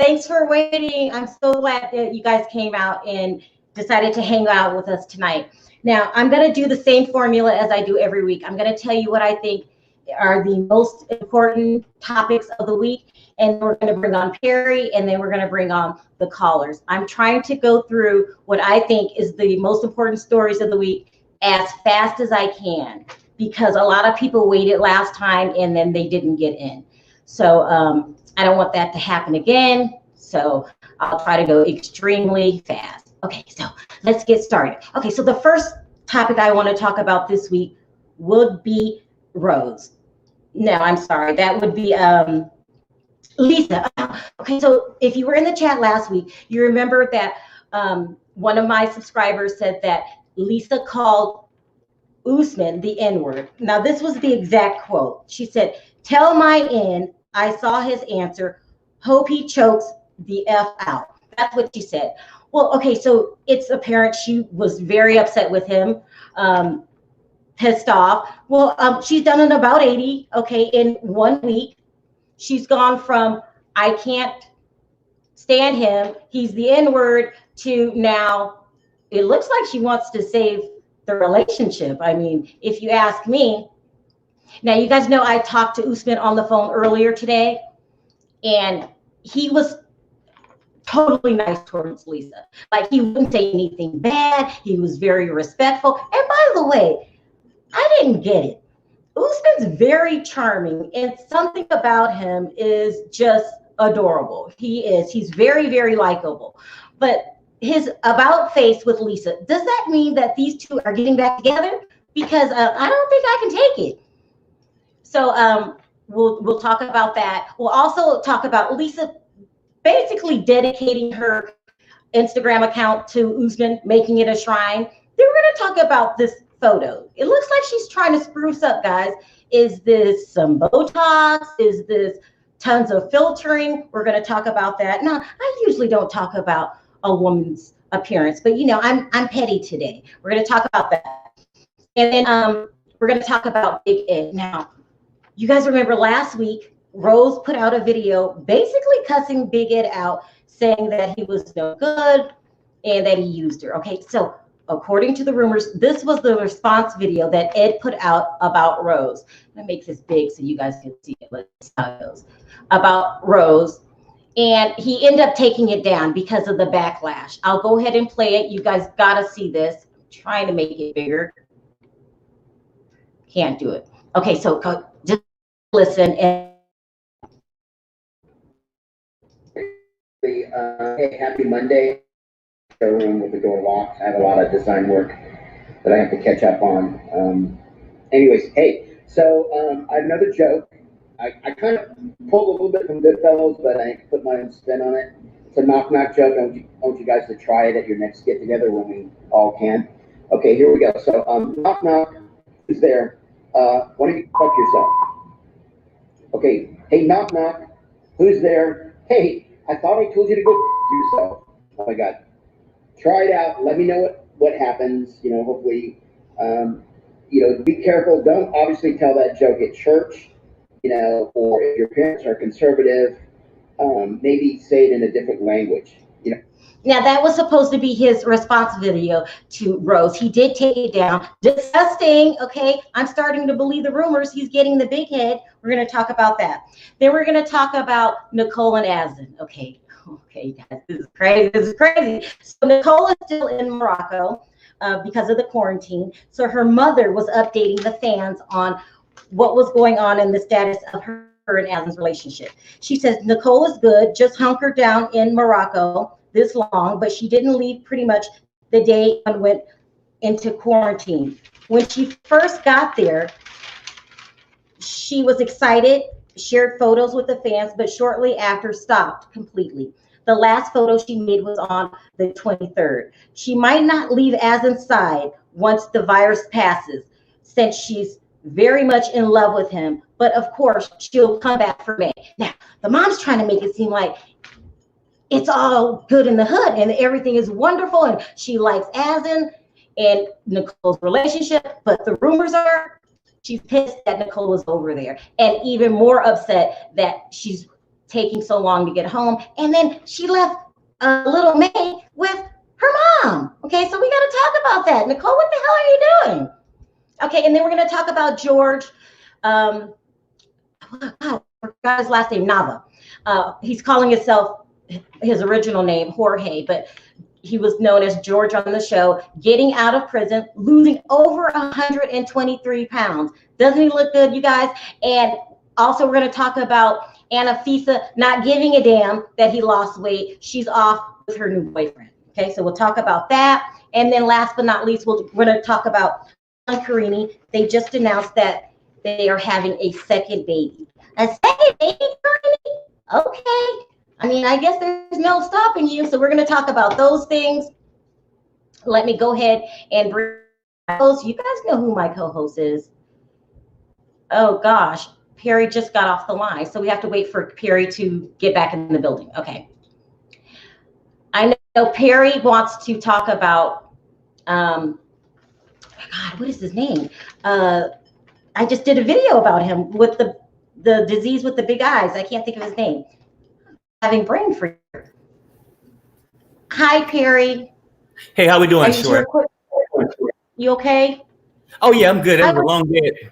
Thanks for waiting. I'm so glad that you guys came out and decided to hang out with us tonight. Now, I'm going to do the same formula as I do every week. I'm going to tell you what I think are the most important topics of the week, and we're going to bring on Perry, and then we're going to bring on the callers. I'm trying to go through what I think is the most important stories of the week as fast as I can, because a lot of people waited last time and then they didn't get in. So I don't want that to happen again. So I'll try to go extremely fast. Okay, so let's get started. Okay, so the first topic I want to talk about this week would be Rose. No, I'm sorry. That would be Lisa. Okay, so if you were in the chat last week, you remember that one of my subscribers said that Lisa called Usman the N-word. Now, this was the exact quote. She said, "Tell my N, I saw his answer. Hope he chokes the F out." That's what she said. Well, okay, so it's apparent she was very upset with him, pissed off. Well, she's done an about 80, okay, in 1 week. She's gone from, I can't stand him, he's the N-word, to now it looks like she wants to save the relationship. I mean, if you ask me. Now, you guys know I talked to Usman on the phone earlier today, and he was totally nice towards Lisa. Like, he wouldn't say anything bad. He was very respectful. And by the way, I didn't get it. Usman's very charming, and something about him is just adorable. He's very, very likable. But his about face with Lisa, does that mean that these two are getting back together? Because I don't think I can take it. So we'll talk about that. We'll also talk about Lisa basically dedicating her Instagram account to Usman, making it a shrine. Then we're going to talk about this photo. It looks like she's trying to spruce up, guys. Is this some Botox? Is this tons of filtering? We're going to talk about that. Now, I usually don't talk about a woman's appearance, but you know, I'm petty today. We're going to talk about that. And then we're going to talk about Big Ed. Now, you guys remember last week, Rose put out a video basically cussing Big Ed out, saying that he was no good and that he used her. Okay, so according to the rumors, this was the response video that Ed put out about Rose. Let me make this big so you guys can see it. Let's see how it goes. About Rose. And he ended up taking it down because of the backlash. I'll go ahead and play it. You guys got to see this. I'm trying to make it bigger. Can't do it. Okay, so just listen. And hey, happy Monday. Showroom with the door locked. I have a lot of design work that I have to catch up on. Anyways, hey, so I have another joke. I kind of pulled a little bit from Goodfellas, but I put my own spin on it. It's a knock-knock joke. I want you guys to try it at your next get-together when we all can. Okay, here we go. So, knock-knock, who's there? Why don't you fuck yourself? Okay, hey, knock-knock, who's there? Hey, I thought I told you to go f yourself. Oh my God. Try it out. Let me know what happens. You know, hopefully, you know, be careful. Don't obviously tell that joke at church, you know, or if your parents are conservative, maybe say it in a different language, you know. Now, that was supposed to be his response video to Rose. He did take it down. Disgusting. Okay, I'm starting to believe the rumors. He's getting the big head. We're going to talk about that. Then we're going to talk about Nicole and Azan. Okay, guys, this is crazy. This is crazy. So Nicole is still in Morocco because of the quarantine. So her mother was updating the fans on what was going on in the status of her and Azan's relationship. She says Nicole is good, just hunkered down in Morocco this long, but she didn't leave pretty much the day and went into quarantine. When she first got there, she was excited, shared photos with the fans, but shortly after stopped completely. The last photo she made was on the 23rd. She might not leave Azan's side once the virus passes, since she's very much in love with him, but of course she'll come back for May. Now, the mom's trying to make it seem like it's all good in the hood and everything is wonderful and she likes Azan and Nicole's relationship, but the rumors are she's pissed that Nicole was over there and even more upset that she's taking so long to get home. And then she left little May with her mom. Okay, so we got to talk about that. Nicole, what the hell are you doing? Okay, and then we're going to talk about George. I forgot his last name, Nava. He's calling himself his original name, Jorge, but he was known as George on the show, getting out of prison, losing over 123 pounds. Doesn't he look good, you guys? And also we're going to talk about Anafisa not giving a damn that he lost weight. She's off with her new boyfriend. Okay, so we'll talk about that. And then last but not least, we're going to talk about Karine. They just announced that they are having a second baby. A second baby, Karine? Okay. I mean, I guess there's no stopping you. So we're going to talk about those things. Let me go ahead and bring my host. You guys know who my co-host is. Oh, gosh. Perry just got off the line. So we have to wait for Perry to get back in the building. Okay. I know Perry wants to talk about, God, what is his name? I just did a video about him with the disease with the big eyes. I can't think of his name. Having brain freeze. Hi, Perry. Hey, how we doing, Sharrell? You okay? Oh yeah, I'm good. It was a long day.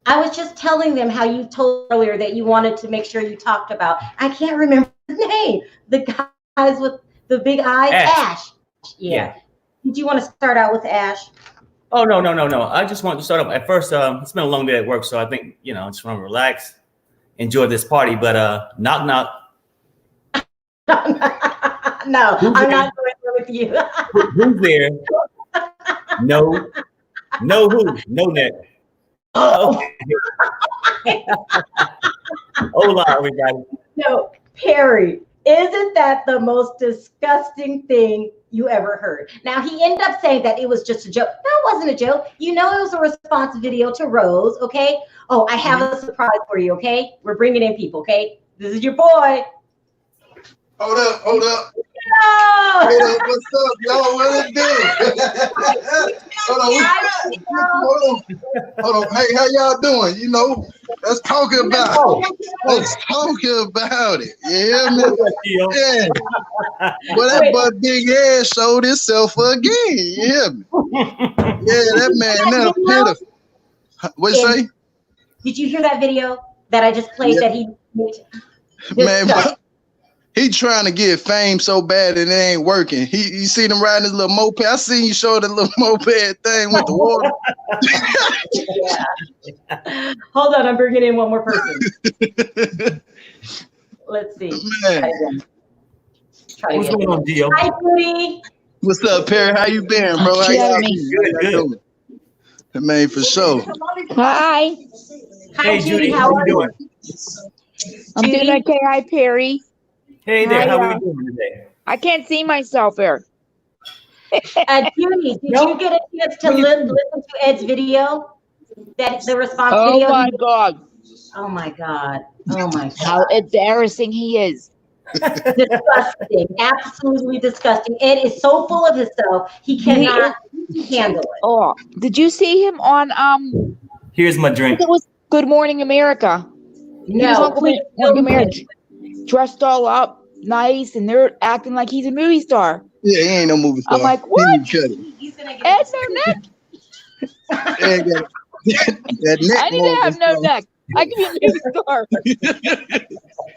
I was just telling them how you told earlier that you wanted to make sure you talked about, I can't remember his name, the guys with the big eyes. Ash. Yeah. Did you want to start out with Ash? Oh, no. I just wanted to start off. At first, it's been a long day at work, so I think, I just want to relax, enjoy this party, but knock, knock. No, I'm not going there with you. Who's there? No who? No neck. Okay. Hola, everybody. No, Perry, isn't that the most disgusting thing you ever heard? Now, he ended up saying that it was just a joke. That wasn't a joke. It was a response video to Rose, okay? Oh, I have a surprise for you, okay? We're bringing in people, okay? This is your boy. Hold up. No. Hold up, what's up, y'all? What it do? Hold on. Hey, how y'all doing? Let's talk about it. Let's talk about it. You hear me? Yeah. Well, that butt big ass showed itself again. You hear me? Yeah, that man, that pitiful. What'd you say? Did you hear that video that I just played that he made? Man, he trying to get fame so bad and it ain't working. You see him riding his little moped. I seen you show the little moped thing with the water. Yeah. Hold on, I'm bringing in one more person. Let's see. Man. What's going on, Gio? Hi, Judy. What's up, Perry? How you been, bro? How y'all been? Good. Man, for sure. Hi. Hi, Judy. How are you? I'm doing okay. Hi, Perry. Hey there. How are we doing today? I can't see myself here. Judy, did you get a chance to listen to Ed's video? The response video? Oh my God. Oh my God. Oh my God. How embarrassing he is. Disgusting. Absolutely disgusting. Ed is so full of himself. He cannot handle it. Oh, did you see him on Here's my drink. It was Good Morning America. No, please Uncle Marriage. Dressed all up, nice, and they're acting like he's a movie star. Yeah, he ain't no movie star. I'm like, what? He's gonna get Ed's no neck. That neck. I need to have no neck. I can be a movie star.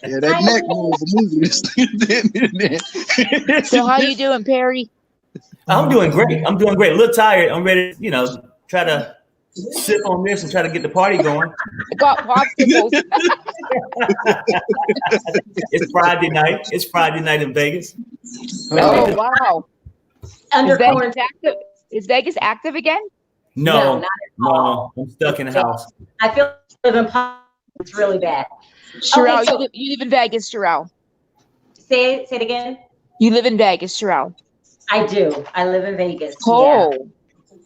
Yeah, that neck movie. So how you doing, Perry? I'm doing great. A little tired. I'm ready to, try to sip on this and try to get the party going. I got popsicles. It's Friday night. It's Friday night in Vegas. Oh, wow. Is Vegas active again? No, not at all. I'm stuck in the house. I feel like it's really bad. Sharrell, Okay, so you live in Vegas, Sharrell. Say it again. You live in Vegas, Sharrell. I do. I live in Vegas. Oh. Yeah.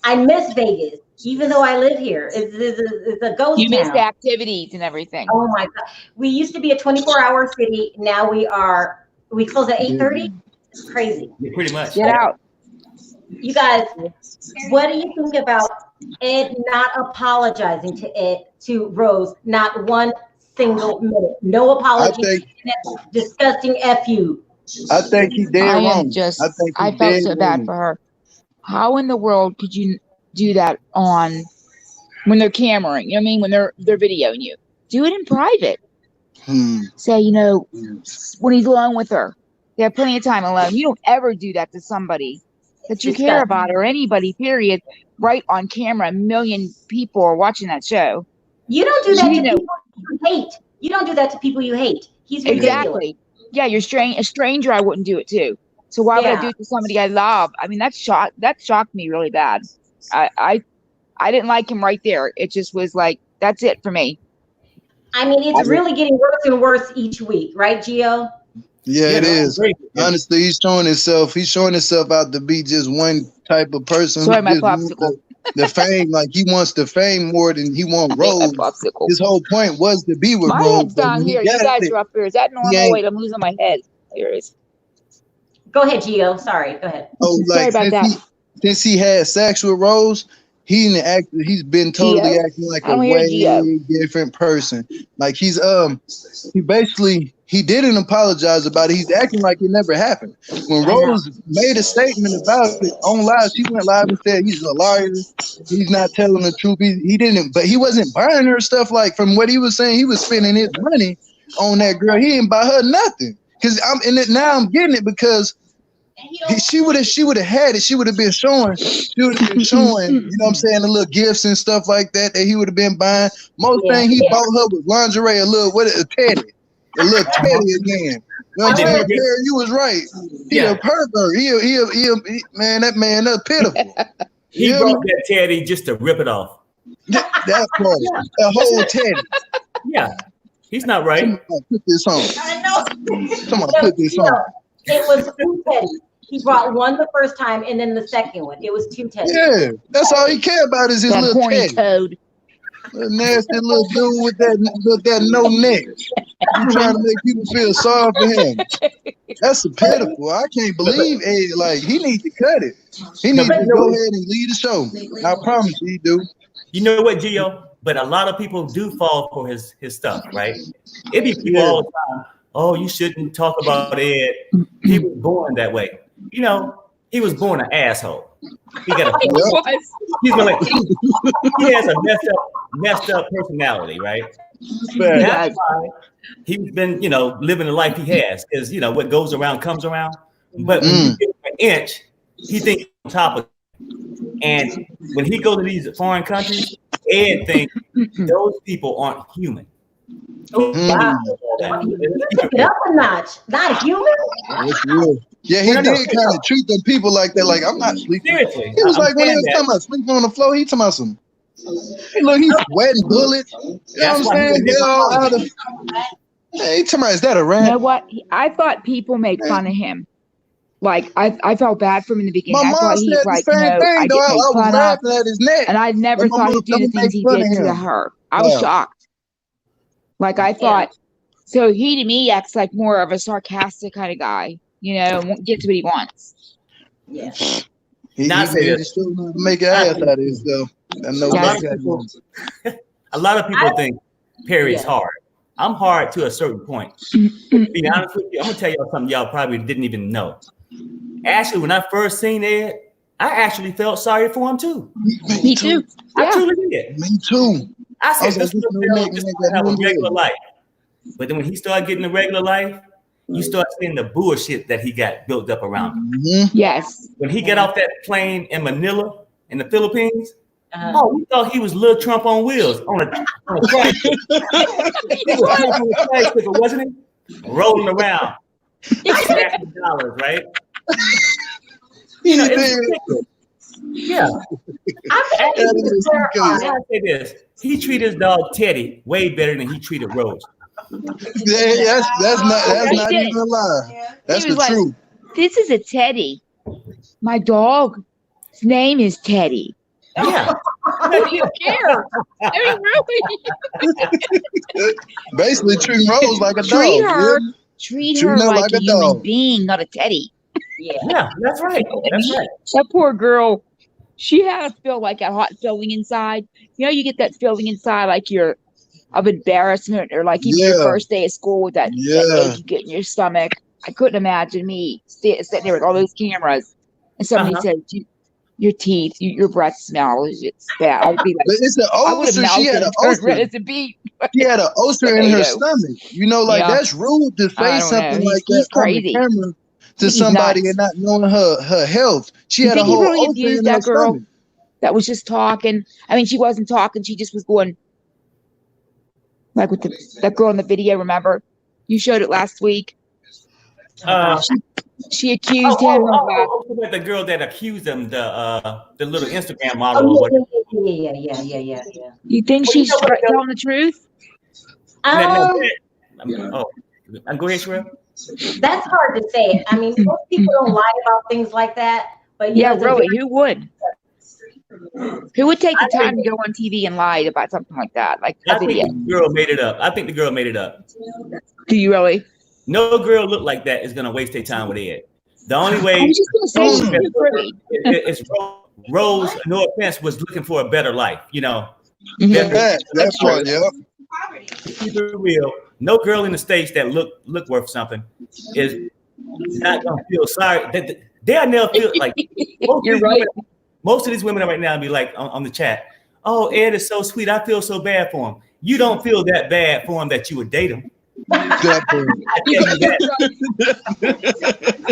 I miss Vegas, even though I live here. It's a ghost You miss town. the activities and everything. Oh my God. We used to be a 24-hour city. Now we close at 8:30. It's crazy. Yeah, pretty much. Get out. You guys, what do you think about Ed not apologizing to Rose, not one single minute. No apology. think- And that's disgusting. F you. I think he dead I wrong. am just. I think he I felt dead so bad wrong. for her. How in the world could you do that on when they're cameraing? You know what I mean? When they're videoing you, do it in private. Say, when he's alone with her, they have plenty of time alone. You don't ever do that to somebody that you care about or anybody. Period. Right on camera, 1 million people are watching that show. You don't do that to people you hate. You don't do that to people you hate. He's ridiculous. Exactly. Yeah, a stranger, I wouldn't do it to. So why would I do it to somebody I love? I mean, that shocked me really bad. I didn't like him right there. It just was like, that's it for me. I mean, it's really getting worse and worse each week, right, Gio? Yeah, it is. Honestly, he's showing himself out to be just one type of person. Sorry, my popsicle. The fame, like he wants the fame more than he wants Rose. His whole point was to be with my Rose. My head's down here. You guys are up here. Is that normal? Wait, I'm losing my head. Here it is. Go ahead, Gio. Sorry. Go ahead. Oh, Sorry about that. Since he had sex with Rose, he's been totally acting like a way different person. Like he didn't apologize about it. He's acting like it never happened. When Rose made a statement about it on live, she went live and said he's a liar. He's not telling the truth. But he wasn't buying her stuff. Like from what he was saying, he was spending his money on that girl. He didn't buy her nothing. Because now I'm getting it because she would have had it. She would have been showing. You know what I'm saying, the little gifts and stuff like that he would have been buying. Most thing he bought her was lingerie, a teddy. A little teddy again. You know what I'm saying? Perry, you was right. He a pervert. That's pitiful. He brought that teddy just to rip it off. That part. A whole teddy. Yeah. He's not right. Put this on. I know. Someone put this on. It was 2 teddies. He brought one the first time and then the second one. It was 2 teddies. Yeah. That's all he cared about is his that little horny teddy. toad. A nasty little dude with that no neck. I'm trying to make people feel sorry for him. That's pitiful. I can't believe Ed. Like he needs to cut it. He needs to go ahead and leave the show. I promise you, he do. You know what, Gio? But a lot of people do fall for his stuff, right? It be people all the time. Oh, you shouldn't talk about Ed. He was born that way. He was born an asshole. He got he has a messed up personality, right? That's why he's been, living the life he has, because what goes around comes around. But when you give him an inch, he thinks on top of it. And when he goes to these foreign countries, Ed thinks those people aren't human. Wow. Pick it up a notch. Not human. That's real. Yeah, he did kind of treat them people like that. Like, I'm not sleeping. Seriously. He was like, when he was talking about sleeping on the floor, he talking about some. Hey, look, he's sweating bullets. You know what I'm saying? Get all out of. Hey, he talking about, is that a rat? You know what? I thought people make fun of him. Like, I felt bad for him in the beginning. My mom said the same thing, though. I was laughing at his neck. And I never thought he'd do the things he did to her. I was shocked. Like, I thought, so he to me acts like more of a sarcastic kind of guy, and gets what he wants. Yeah. He still make an ass out of himself. I know a lot of people think Perry's hard. I'm hard to a certain point. To be honest with you, I'm gonna tell y'all something y'all probably didn't even know. Actually, when I first seen Ed, I actually felt sorry for him too. Me too. I truly did. Me too. I said, this little fella just want to have a regular life. But then when he started getting a regular life, you start seeing the bullshit that he got built up around him. Mm-hmm. Yes. When he got off that plane in Manila, in the Philippines, we thought he was Lil Trump on wheels on a track. He was Trump on a tricycle, wasn't he? Rolling around, $1,000, right? It's ridiculous. Yeah. I say this. He treated his dog Teddy way better than he treated Rose. Yeah, that's not even a lie. That's the truth. This is a Teddy. My dog's name is Teddy. Yeah. You care. I mean, really. Basically treating Rose like a dog. Treat her like a human being, not a Teddy. Yeah, that's right. That's right. That poor girl. She had to feel like a hot feeling inside. You get that feeling inside, like you're of embarrassment, or like even your first day of school with that ache you get in your stomach. I couldn't imagine me sitting there with all those cameras and somebody said, your teeth, your breath smells. It's bad. I'd be like, But it's an ulcer. She had an ulcer. Red as a beet. She had an ulcer in her stomach. You know, like that's rude to say something like that on the camera to somebody and not knowing her health. She had a whole really ulcer abuse in that her girl stomach. that was just talking. I mean, she wasn't talking. She just was going like with that girl in the video. Remember, you showed it last week. She accused him of the girl that accused him, the little Instagram model. Yeah. You think she's telling the truth? Go ahead, Sharrell. That's hard to say. I mean, most people don't lie about things like that. But really, who would? Who would take the time to go on TV and lie about something like that? Like I think the girl made it up. Do you really? No girl look like that is gonna waste their time with Ed. The only way I was just gonna say she's too pretty. It's Rose, no offense, was looking for a better life, you know. That's part, Keep it real. No girl in the States that look worth something is not gonna feel sorry. They'll never feel like you're right. Most of these women right now be like on the chat, oh, Ed is so sweet. I feel so bad for him. You don't feel that bad for him that you would date him. I tell you that.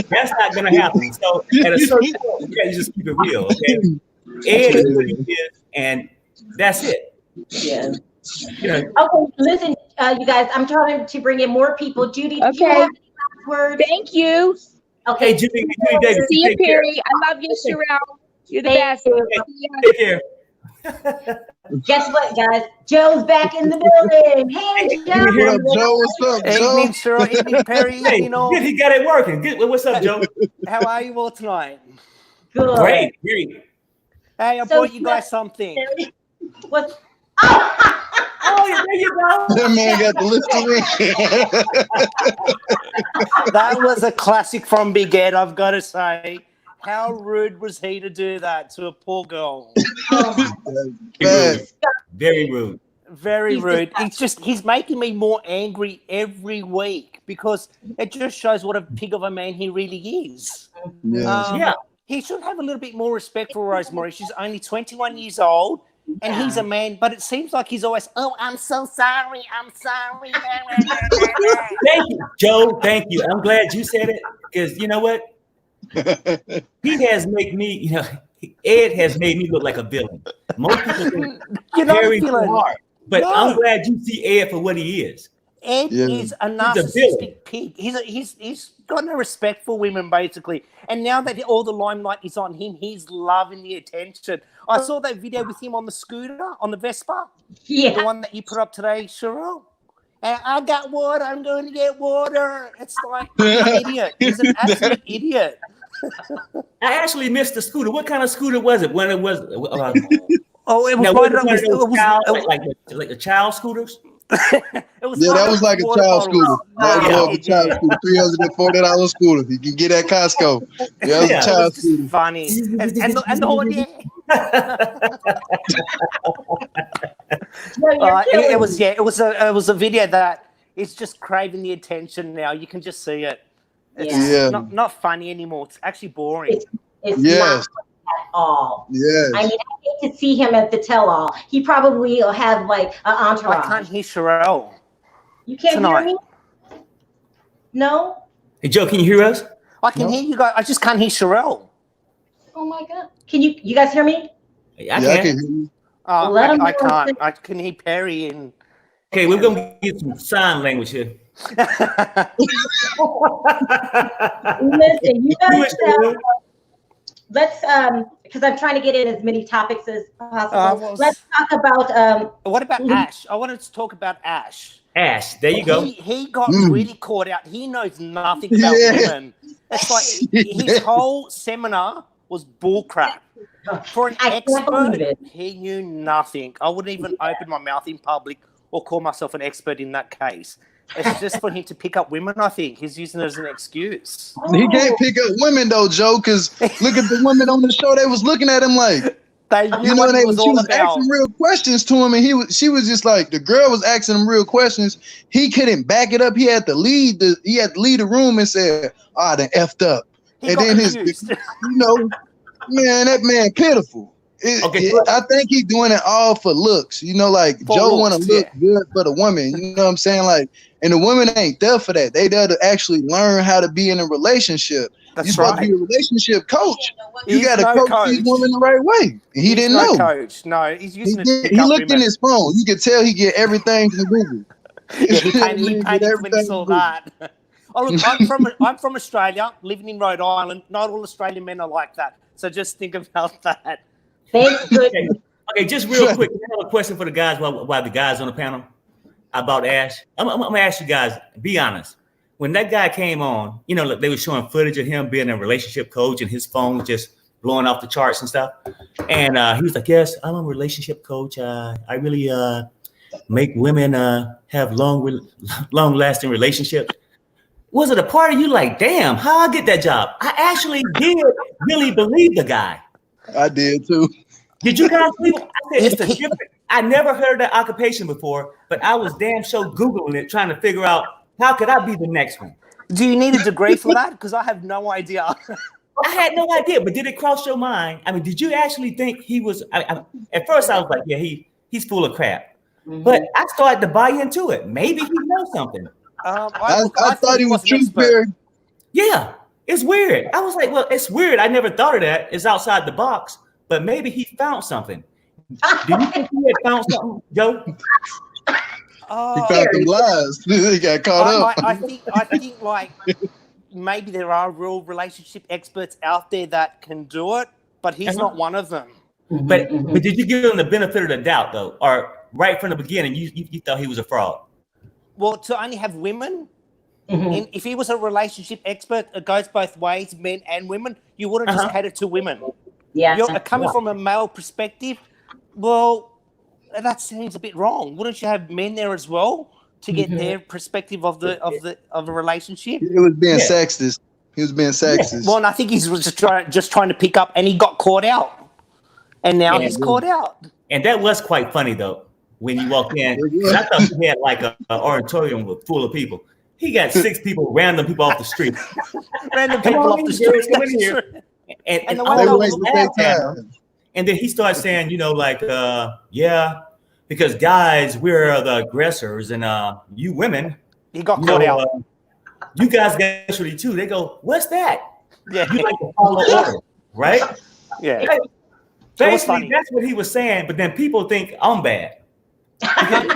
That's not gonna happen. So at a certain point, you gotta just keep it real, okay? Ed is what he is, and that's it. Yeah. Okay, listen, you guys, I'm trying to bring in more people. Judy, do you have any last words? Thank you. Okay, hey, Judy, David, see you, Perry. I love you, Sharrell. You're the best. Take care. Guess what, guys? Joe's back in the building. Hey, Joe. Joe, what's up, Joe? Evening, Sharrell. Evening, Perry. Hey, good, he got it working. Good. What's up, Joe? How are you all tonight? Good. Great. Hey, I brought you guys something. What's Oh, there you go. That man got the Listerine. That was a classic from Big Ed, I've got to say. How rude was he to do that to a poor girl? Very rude. Very rude. He's making me more angry every week because it just shows what a pig of a man he really is. He should have a little bit more respect for Rosemary. She's only 21 years old. And he's a man, but it seems like he's always, oh, I'm so sorry. Thank you, Joe. Thank you. I'm glad you said it because you know what? He has made me, Ed has made me look like a villain. Most people think very smart, but I'm glad you see Ed for what he is. Ed is a narcissistic pig. He's got no respect for women, basically. And now that all the limelight is on him, he's loving the attention. I saw that video with him on the scooter, on the Vespa. Yeah. The one that you put up today, Sharrell. And I got water. I'm going to get water. It's like, he's an idiot. He's an absolute idiot. I actually missed the scooter. What kind of scooter was it? When it was? It was like the child scooters. It was that was like a child scooter. That was a child scooter, $340 scooter. You can get at Costco. Yeah, that was a child scooter. Funny. And the whole it was a video that is just craving the attention now. You can just see it. It's not funny anymore. It's actually boring. It's not at all. Yes. I mean, I hate to see him at the tell-all. He probably will have like an entourage. I can't hear Sharrell. You can't hear me? No? Hey, Joe, can you hear us? I can hear you guys. I just can't hear Sharrell. Oh my God. Can you guys hear me? I can hear you. I can't. I can hear Perry and. Okay, we're gonna get some sign language here. Listen, you guys let's because I'm trying to get in as many topics as possible. Let's talk about what about Ash? I wanted to talk about Ash. Ash, there you go. He got really caught out. He knows nothing about women. It's like his whole seminar was bullcrap. For an expert, he knew nothing. I wouldn't even open my mouth in public or call myself an expert in that case. It's just for him to pick up women, I think. He's using it as an excuse. He can't pick up women, though, Joe, because look at the women on the show. They was looking at him like, They knew You know, what they it was she all was about. asking real questions to him, and she was just like, the girl was asking him real questions. He couldn't back it up. He had to leave the room and say, "Ah, then effed up." He And got then confused. man, that man pitiful. I think he's doing it all for looks. Like For Joe want to looks, look yeah. good for the woman. You know what I'm saying? Like, and the women ain't there for that. They there to actually learn how to be in a relationship. You're That's supposed to right. be a relationship coach. You He's got to no coach these coach. women the right way. And he He's didn't no know. coach. No, he's using it to pick He up looked in women. his phone. You could tell he get everything from Google. Yeah, he Man, panicked get when he everything saw from Google. that. Oh look, I'm from Australia, living in Rhode Island. Not all Australian men are like that. So just think about that. Thanks, good. Okay, just real quick, I have a question for the guys while the guys on the panel about Ash. I'm gonna ask you guys, be honest. When that guy came on, they were showing footage of him being a relationship coach and his phone was just blowing off the charts and stuff. And he was like, "Yes, I'm a relationship coach. I really make women have long-lasting relationships." Was it a part of you like, damn, how I get that job? I actually did really believe the guy. I did too. Did you guys believe it? I said, it's a different. I never heard that occupation before, but I was damn sure Googling it, trying to figure out how could I be the next one. Do you need a degree for that? Because I have no idea. I had no idea, but did it cross your mind? I mean, did you actually think he was? At first, I was like, yeah, he's full of crap. Mm-hmm. But I started to buy into it. Maybe he knows something. I thought he was truth bearer. Yeah, it's weird. I was like, well, it's weird. I never thought of that. It's outside the box, but maybe he found something. Do you think he had found something, Joe? He found some lies. He got caught up. I think like maybe there are real relationship experts out there that can do it, but he's not one of them. But did you give him the benefit of the doubt though, or right from the beginning you thought he was a fraud? Well, to only have women, if he was a relationship expert, it goes both ways, men and women. You wouldn't just cater to women. Yeah, you're coming from a male perspective. Well, that seems a bit wrong. Wouldn't you have men there as well to get their perspective of a relationship? It was being sexist. He was being sexist. Well, and I think he was just trying to pick up, and he got caught out, and now he's caught out. And that was quite funny though. When you walked in, I thought he had like an auditorium full of people. He got 6 people, random people off the street. Random people off the street. Come in here. And then he started saying, yeah, because guys, we're the aggressors, and you women, he got caught out. You guys get actually too. They go, what's that? Yeah, you like to follow order, right? Yeah. Basically, that's what he was saying. But then people think I'm bad. I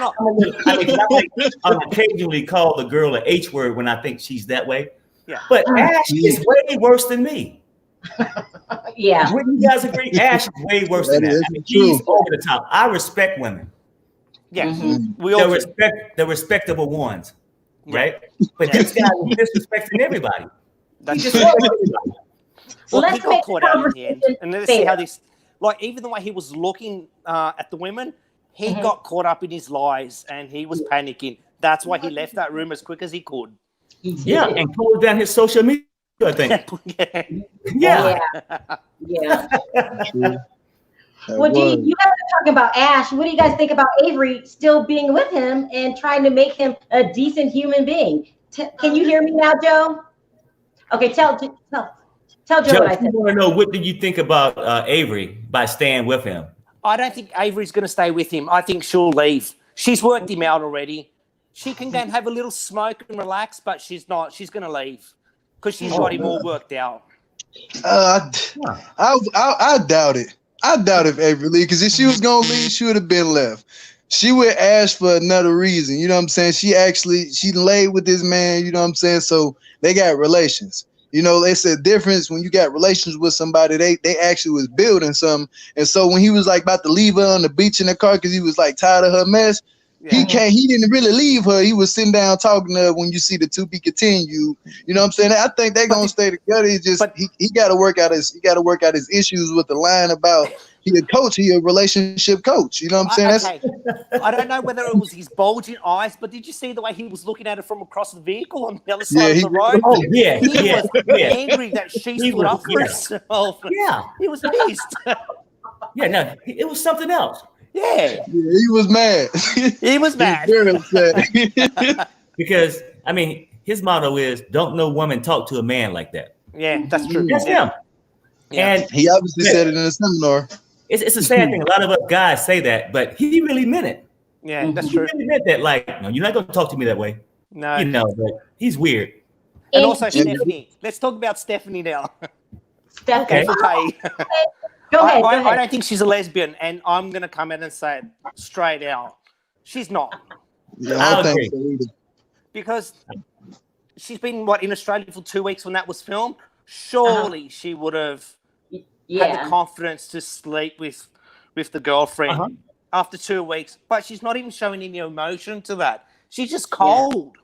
occasionally call the girl an H word when I think she's that way. Yeah. But Ash is way worse than me. Yeah. Wouldn't you guys agree? Ash is way worse than that. I mean, he's over the top. I respect women. Yeah. We all the respectable ones, right? But this guy was disrespecting everybody. That's just everybody. Well, he got caught out in the end. And let's see how this, like, even the way he was looking at the women, he got caught up in his lies and he was panicking. That's why he left that room as quick as he could. Yeah, and closed down his social media, I think. Yeah. Well, you guys are talking about Ash. What do you guys think about Avery still being with him and trying to make him a decent human being? Can you hear me now, Joe? Okay, tell Joe what I said. I want to know, what did you think about Avery by staying with him? I don't think Avery's going to stay with him. I think she'll leave. She's worked him out already. She can go and have a little smoke and relax, but she's not. She's going to leave because she's got him all worked out. I doubt it. I doubt if Avery leave, because if she was going to leave, she would have been left. She would ask for another reason. You know what I'm saying? She laid with this man. You know what I'm saying? So they got relations. It's a difference when you got relations with somebody. They actually was building something. And so when he was like about to leave her on the beach in the car because he was like tired of her mess, he didn't really leave her. He was sitting down talking to her when you see the to be continued. You know what I'm saying? I think they're gonna stay together. He just he gotta work out his issues with the line about he a coach, he a relationship coach. You know what I'm saying? Okay. I don't know whether it was his bulging eyes, but did you see the way he was looking at it from across the vehicle on the other side of the road? Oh, yeah. He was angry that she stood up for herself. Yeah. He was pissed. Yeah, no, it was something else. Yeah, he was mad. he was mad. Very upset. Because I mean, his motto is "Don't no woman talk to a man like that." Yeah, that's true. That's him. Yeah. And He obviously said it in a seminar. it's a sad thing. A lot of us guys say that, but he really meant it. Yeah, that's He true. really meant that. Like, no, you're not going to talk to me that way. No. You know, but he's weird. And also Stephanie. Let's talk about Stephanie now. Okay. Go ahead. I don't think she's a lesbian, and I'm going to come in and say it straight out. She's not. Yeah, I don't think so either. Because she's been, in Australia for 2 weeks when that was filmed. Surely she would have had the confidence to sleep with the girlfriend after 2 weeks. But she's not even showing any emotion to that. She's just cold.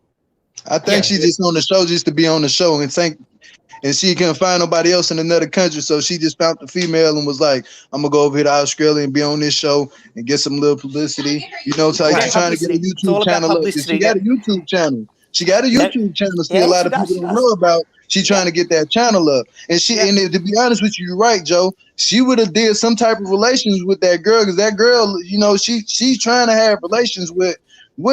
I think she's just on the show just to be on the show and she couldn't find nobody else in another country, so she just found the female and was like, I'm gonna go over here to Australia and be on this show and get some little publicity. You know, so she's trying to get a YouTube channel up. She got a YouTube channel. She got a YouTube channel still a lot of people don't know about. She's trying to get that channel up. And and to be honest with you, you're right, Joe. She would have did some type of relations with that girl, because that girl, you know, she's trying to have relations with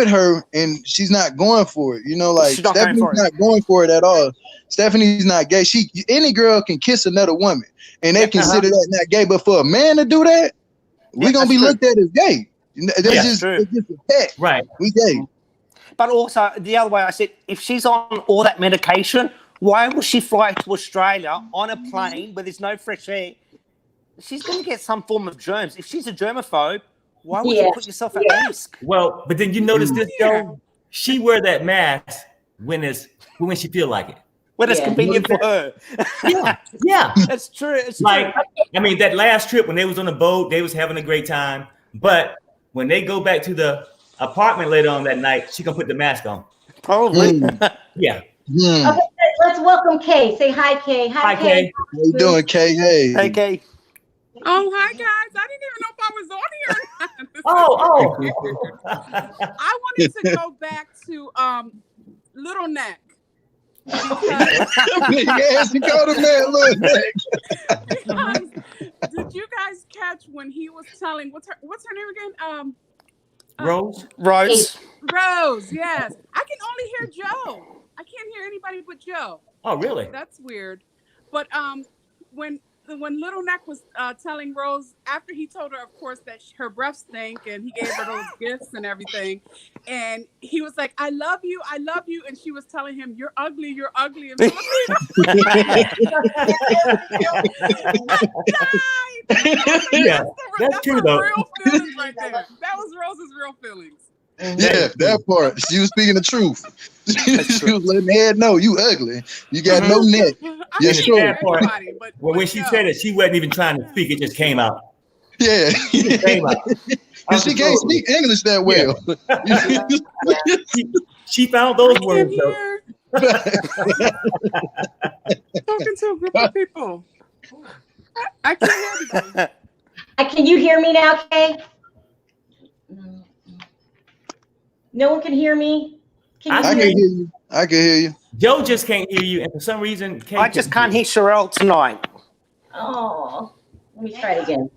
her, and she's not going for it. You know, like Stephanie's not going for it at all. Stephanie's not gay. Any girl can kiss another woman, and they consider that not gay. But for a man to do that, we're gonna be looked at as gay. That's just a fact. Right. We gay. But also the other way, I said, if she's on all that medication, why would she fly to Australia on a plane where there's no fresh air? She's going to get some form of germs. If she's a germaphobe, why would you put yourself at risk? Well, but then you notice this, Joe. She wear that mask when she feel like it. When it's convenient for her. Yeah. That's true. It's like, true. I mean, that last trip when they was on the boat, they was having a great time. But when they go back to the apartment later on that night, she gonna put the mask on. Probably. Yeah. Okay, let's welcome Kay. Say hi, Kay. Hi, Kay. How you doing, Kay? Hey, Kay. Oh, hi, guys. I didn't even know if I was on here or not. I wanted to go back to Little Neck. Yes, you go to man, Little Neck. Because did you guys catch when he was telling what's her name again? Rose. Rose, yes. I can only hear Joe. I can't hear anybody but Joe. Oh, really? That's weird. But when Little Neck was telling Rose, after he told her, of course, that her breath stank, and he gave her those gifts and everything, and he was like, I love you, and she was telling him, you're ugly, and Yeah, that's true though. Real feelings right there. That was Rose's real feelings. Yeah, that part. She was speaking the truth. She was letting the head know you ugly. You got no neck. You're short. Well, when she said it, she wasn't even trying to speak. It just came out. Yeah. It came out. Because she can't speak English that well. Yeah. She found those words. Talking to a group of people. I can't hear you. Can you hear me now, Kay? No one can hear me. I can hear you. I can hear you. Joe just can't hear you, and for some reason, I just can't hear Sharrell tonight. Oh, let me try it again.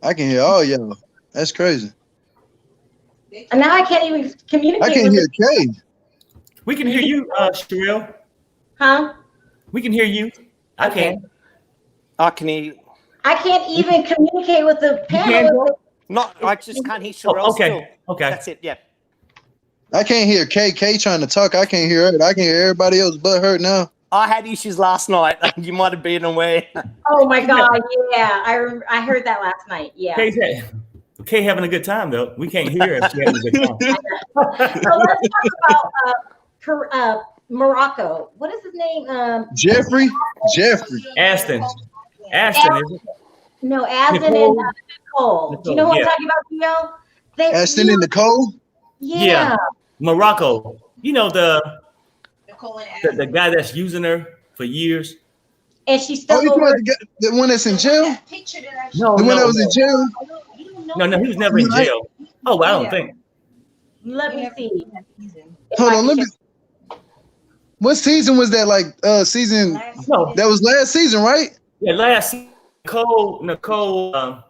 I can hear all y'all. That's crazy. And now I can't even communicate. I can't hear Kay. We can hear you, Sharrell. Huh? We can hear you. I can. I can hear you. I can't even communicate with the panel. I just can't hear Sharrell. Okay. Okay. That's it. Yeah. I can't hear Kay trying to talk. I can't hear her. I can hear everybody else but her now. I had issues last night. You might have been aware. Oh my God! Yeah, I heard that last night. Yeah. Kay having a good time though. We can't hear her if she's having a good time. So let's talk about Morocco. What is his name? Jeffrey. Aston. Is it? No, Aston and Nicole. Do you know what I'm talking about, Gio? Aston and Nicole? Yeah. Morocco. You know the guy that's using her for years. And she's still the one that's in jail? No, the one that was in jail? No, he was never in jail. Oh, well, I don't think. Let me see. Hold on, What season was that? Like season? No, that was last season, right? Yeah, last Nicole,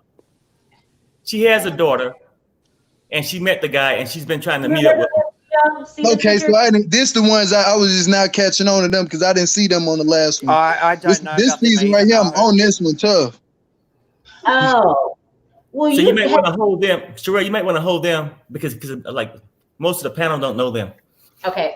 she has a daughter, and she met the guy, and she's been trying to meet up with him. Okay, so this the ones I was just now catching on to them because I didn't see them on the last one. I don't know. This season right here, I'm on this one tough. Oh, well, so you might want to hold them, Sharrell. You might want to hold them because like most of the panel don't know them. Okay.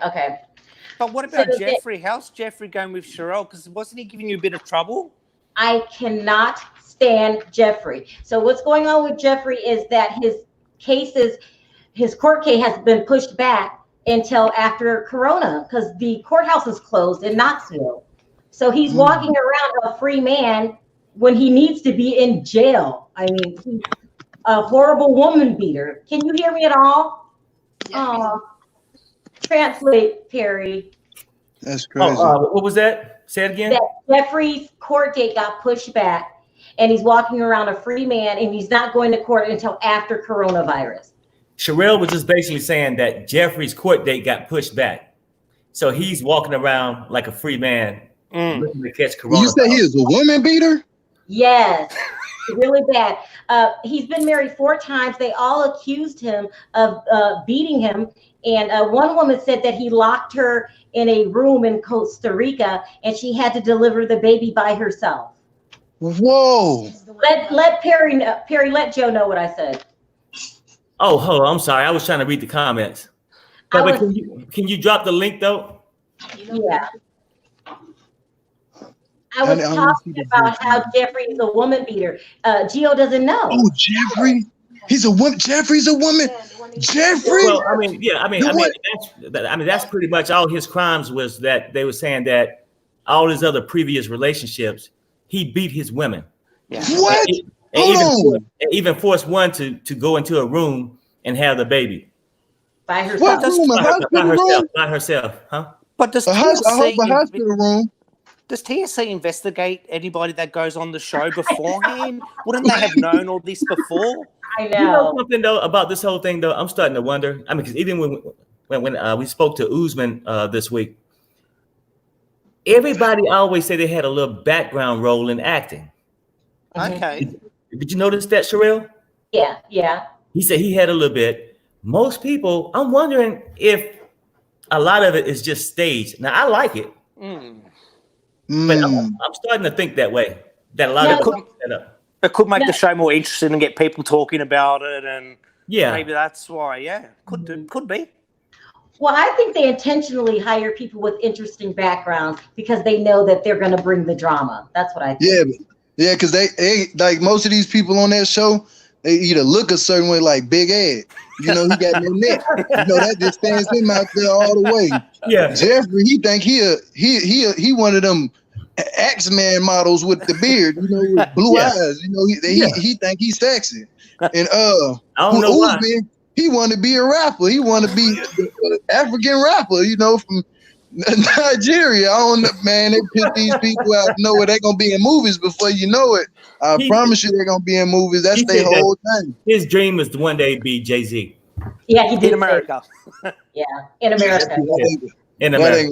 But what about Jeffrey? How's Jeffrey going with Sharrell? Because wasn't he giving you a bit of trouble? I cannot stand Jeffrey. So what's going on with Jeffrey is that his court case has been pushed back until after Corona because the courthouse is closed in Knoxville. So he's walking around a free man when he needs to be in jail. I mean, he's a horrible woman beater. Can you hear me at all? Oh, translate, Perry. That's crazy. What was that? Say it again. That Jeffrey's court date got pushed back, and he's walking around a free man, and he's not going to court until after coronavirus. Sharrell was just basically saying that Jeffrey's court date got pushed back, so he's walking around like a free man, looking to catch coronavirus. You say he is a woman beater? Yes, really bad. He's been married 4 times. They all accused him of beating him. And one woman said that he locked her in a room in Costa Rica and she had to deliver the baby by herself. Whoa. Let Perry know. Perry, let Joe know what I said. Oh, I'm sorry. I was trying to read the comments. But can you drop the link though? Yeah. I was talking about how Jeffrey is a woman beater. Gio doesn't know. Oh, Jeffrey? He's a woman. Jeffrey's a woman. Jeffrey. Well, that's pretty much all his crimes was that they were saying that all his other previous relationships, he beat his women. Yeah. What? And even forced one to go into a room and have the baby. By herself. By herself, huh? But does a hospital room. Does TSC investigate anybody that goes on the show beforehand? Wouldn't they have known all this before? I know. You know something though about this whole thing though. I'm starting to wonder. I mean, because even when we spoke to Usman this week, everybody always say they had a little background role in acting. Okay. Did you notice that, Sharrell? Yeah. He said he had a little bit. Most people, I'm wondering if a lot of it is just staged. Now I like it. But I'm starting to think that way. That a lot of it could make the show more interesting and get people talking about it, and yeah, maybe that's why. Yeah, could be. Well, I think they intentionally hire people with interesting backgrounds because they know that they're going to bring the drama. That's what I think. Yeah, because they like most of these people on that show, they either look a certain way, like Big Ed. You know, he got no neck. You know, that just stands him out there all the way. Yeah, Jeffrey, he think he one of them X-Man models with the beard, you know, with blue eyes. You know, he think he's sexy. And I don't know why. He want to be a rapper. He want to be an African rapper. You know, from Nigeria. I don't know, man. They pick these people out nowhere. They're gonna be in movies before you know it. I promise you, they're gonna be in movies. That's their whole thing. His dream is to one day be Jay-Z. Yeah, he did. In America. Yeah, in America. In America.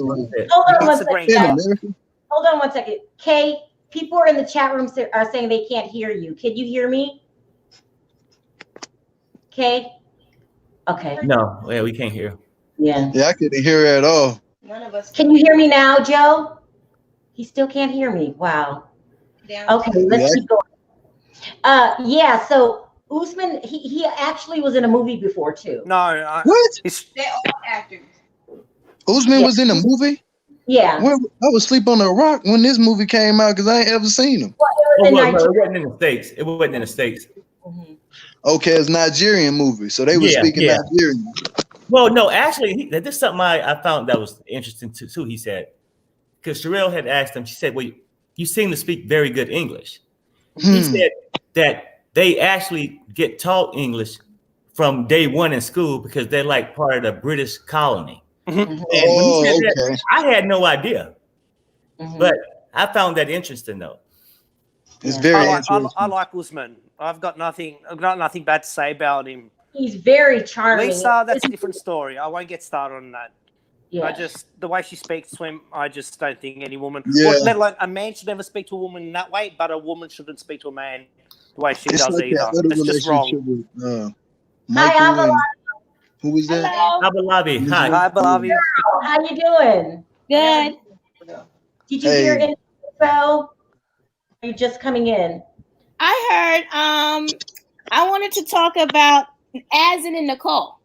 Hold on one second. Kay, people are in the chat room are saying they can't hear you. Can you hear me? Kay? Okay. No, yeah, we can't hear. Yeah, I couldn't hear her at all. None of us. Can you hear me now, Joe? He still can't hear me. Wow. Okay, let's keep going. Yeah, so Usman, he actually was in a movie before too. No. What? They're all actors. Usman was in a movie? Yeah. I was asleep on a rock when this movie came out because I ain't ever seen him. It wasn't in the States. It wasn't in the States. Mm-hmm. Okay, it's a Nigerian movie, so they were speaking Nigerian. Well, no, actually, this is something I found that was interesting too. He said, because Sharrell had asked him, she said, well, you seem to speak very good English. He said that they actually get taught English from day one in school because they're like part of the British colony. And when he said that, I had no idea. But I found that interesting though. It's very interesting. I like Usman. I've got nothing bad to say about him. He's very charming. Lisa, that's a different story. I won't get started on that. Yeah. The way she speaks to him, I just don't think any woman, Yeah. or let alone a man, should never speak to a woman in that way, but a woman shouldn't speak to a man the way she does like either. that other It's just relationship wrong. with Hi, Michael and who was that? Hello. Abalabi, hi. Hi, Balavi. How you doing? Good. Did you Hey. hear any info? Are you just coming in? I heard. I wanted to talk about Azan and Nicole.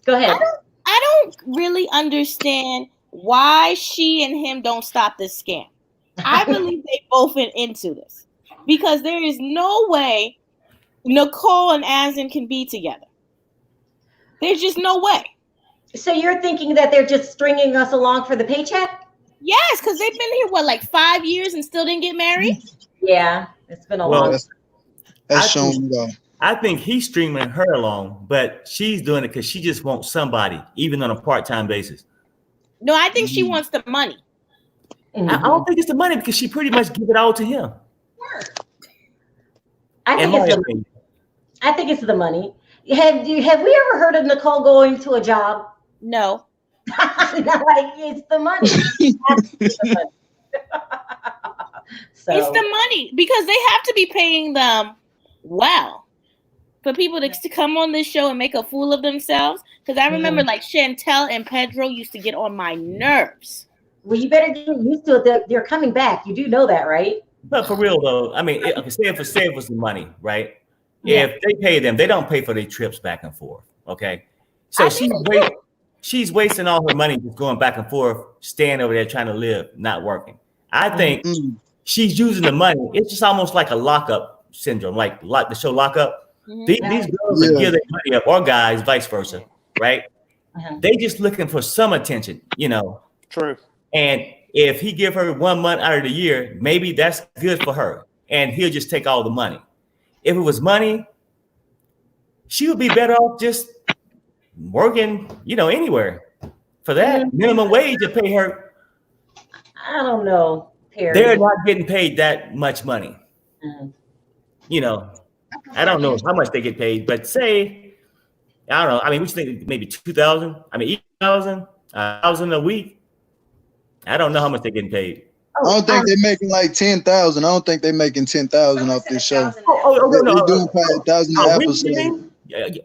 Go ahead. I don't really understand why she and him don't stop this scam. I believe they both are into this because there is no way Nicole and Azan can be together. There's just no way. So you're thinking that they're just stringing us along for the paycheck? Yes, because they've been here, what, like 5 years and still didn't get married? Yeah, it's been a long time. That's shown though. I think he's streaming her along, but she's doing it because she just wants somebody, even on a part-time basis. No, I think she wants the money. I don't think it's the money because she pretty much give it all to him. I think In my it's opinion. I think it's the money. Have we ever heard of Nicole going to a job? No. Like, it's the money. It's the money. So, It's the money because they have to be paying them well for people to come on this show and make a fool of themselves. Because I remember like Chantel and Pedro used to get on my nerves. well, you better get used to it. They're coming back. You do know that, right? But for real though, I mean, say it was the money, right? Yeah. If they pay them, they don't pay for their trips back and forth. Okay, so she's wasting all her money just going back and forth, staying over there trying to live, not working. I think she's using the money. It's just almost like a lockup syndrome, like the show Lockup. These girls that give their money up, or guys, vice versa, right? They just looking for some attention, you know. True. And if he give her 1 month out of the year, maybe that's good for her, and he'll just take all the money. If it was money, she would be better off just working, you know, anywhere. For that minimum wage to pay her, I don't know, Perry. they're not getting paid that much money. You know, I don't know how much they get paid, but say, I don't know. I mean, we think maybe 2,000. I mean, 8,000, 1,000 a week. I don't know how much they're getting paid. I don't think they're making like 10,000. I don't think they're making 10,000 off this show. No. They're doing probably 1,000 an episode.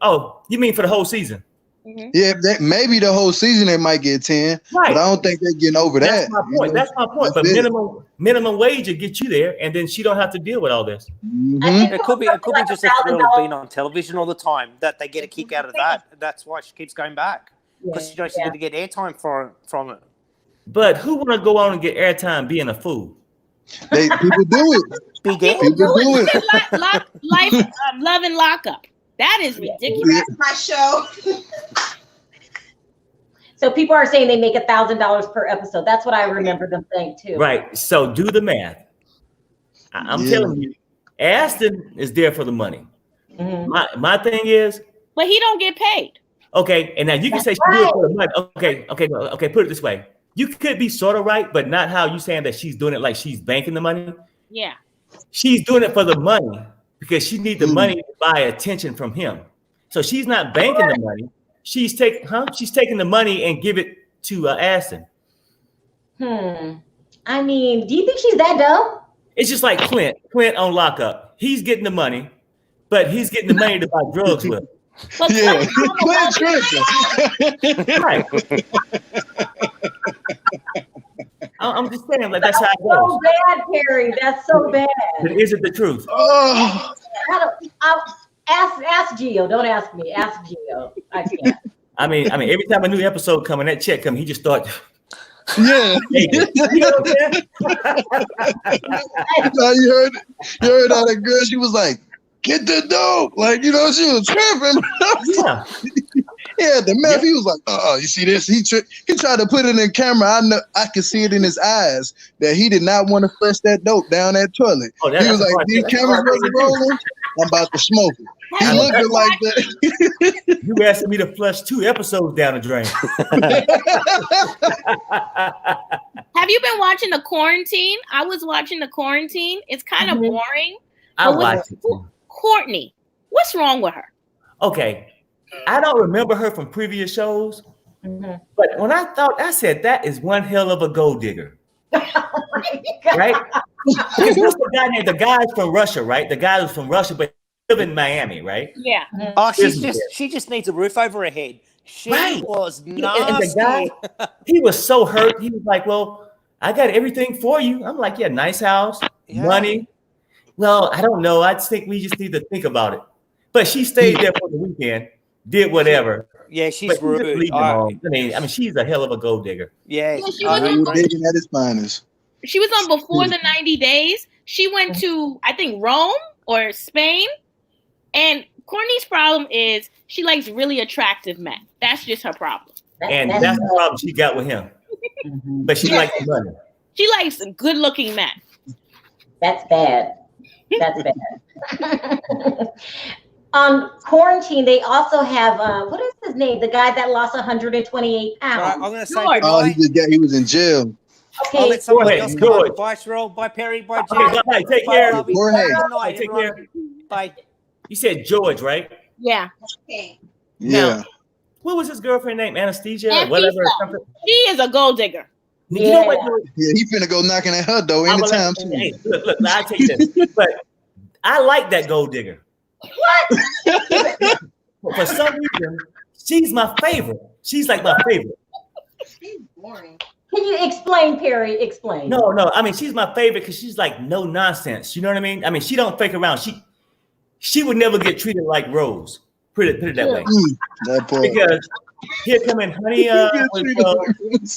Oh, you mean for the whole season? Yeah, maybe the whole season they might get 10, but I don't think they're getting over That's that. my point. That's my point. But minimum wage will get you there, and then she don't have to deal with all this. It could be just a thrill of being on television all the time that they get a kick out of that. That's why she keeps going back because she knows she's going to get airtime from it. But who want to go on and get airtime being a fool? People do it. Big People do it. Love and Lockup. That is ridiculous. That's my show. So people are saying they make $1,000 per episode. That's what I remember them saying too. Right. So do the math. I'm telling you, Aston is there for the money. My thing is, but he don't get paid. Okay, and now you can say she do it for the money. Okay. Put it this way: you could be sort of right, but not how you saying that she's doing it like she's banking the money. Yeah. She's doing it for the money because she needs the money to buy attention from him. So she's not banking the money. She's taking the money and give it to Aston. I mean, do you think she's that dumb? It's just like Clint on Lockup. He's getting the money, but he's getting the money to buy drugs with. Yeah. Right. I'm just saying, like, that's how it So goes. bad, Perry. That's so bad. But is it the truth? Oh. Ask Gio. Don't ask me. Ask Gio. I can't. I mean, every time a new episode comes and that check comes, he just starts. Yeah. You know what I'm saying? You heard how that girl, she was like, get the dope. Like, you know, she was tripping. Yeah. Yeah, the meth, he was like, you see this? He tried to put it in camera. I could see it in his eyes that he did not want to flush that dope down that toilet. He was like, these cameras wasn't rolling, I'm about to smoke it. He looked like that. You asking me to flush 2 episodes down the drain. Have you been watching The Quarantine? I was watching The Quarantine. It's kind of boring. I watched it. Courtney, what's wrong with her? Okay. I don't remember her from previous shows, Mhm. But when I said that is one hell of a gold digger. Right? Because what's the guy's from Russia, right? The guy was from Russia, but he live in Miami, right? Yeah. Oh, she just needs a roof over her head. She Right. was And the nasty. guy, he was so hurt. He was like, well, I got everything for you. I'm like, yeah, nice house, money. Well, I don't know. I think we just need to think about it. But she stayed there for the weekend, did whatever. Yeah, she's But rude. leave them alone. I mean, she's a hell of a gold digger. Yeah, she was on, digging at his finest. she was on before the 90 days. She went to, I think, Rome or Spain. And Courtney's problem is she likes really attractive men. That's just her problem. And that's the problem she got with him. But she likes the money. She likes good-looking men. That's bad. That's bad. On quarantine, they also have what is his name? The guy that lost 128 pounds. Right, I'm gonna say George. Oh, he was in jail. Okay, I'll let somebody else come George. on. Bye, Sharrell. Bye, Perry. Bye, Okay, Jay. bye. Take Bye, care. Lovey. Jorge. Good night, Take everyone. care. Bye. You said George, right? Yeah. Yeah. Now, what was his girlfriend name? Anesthesia or Anesthesia. whatever. Something? She is a gold digger. You know what? Yeah, he finna go knocking at her door I would anytime. like- hey, look, I tell you this, but I like that gold digger. What? For some reason, she's my favorite. She's like my favorite. She's boring. Can you explain, Perry? Explain. No. I mean, she's my favorite because she's like no nonsense. You know what I mean? I mean, she don't fake around. She would never get treated like Rose. Put it that way. That part. Because here coming, honey,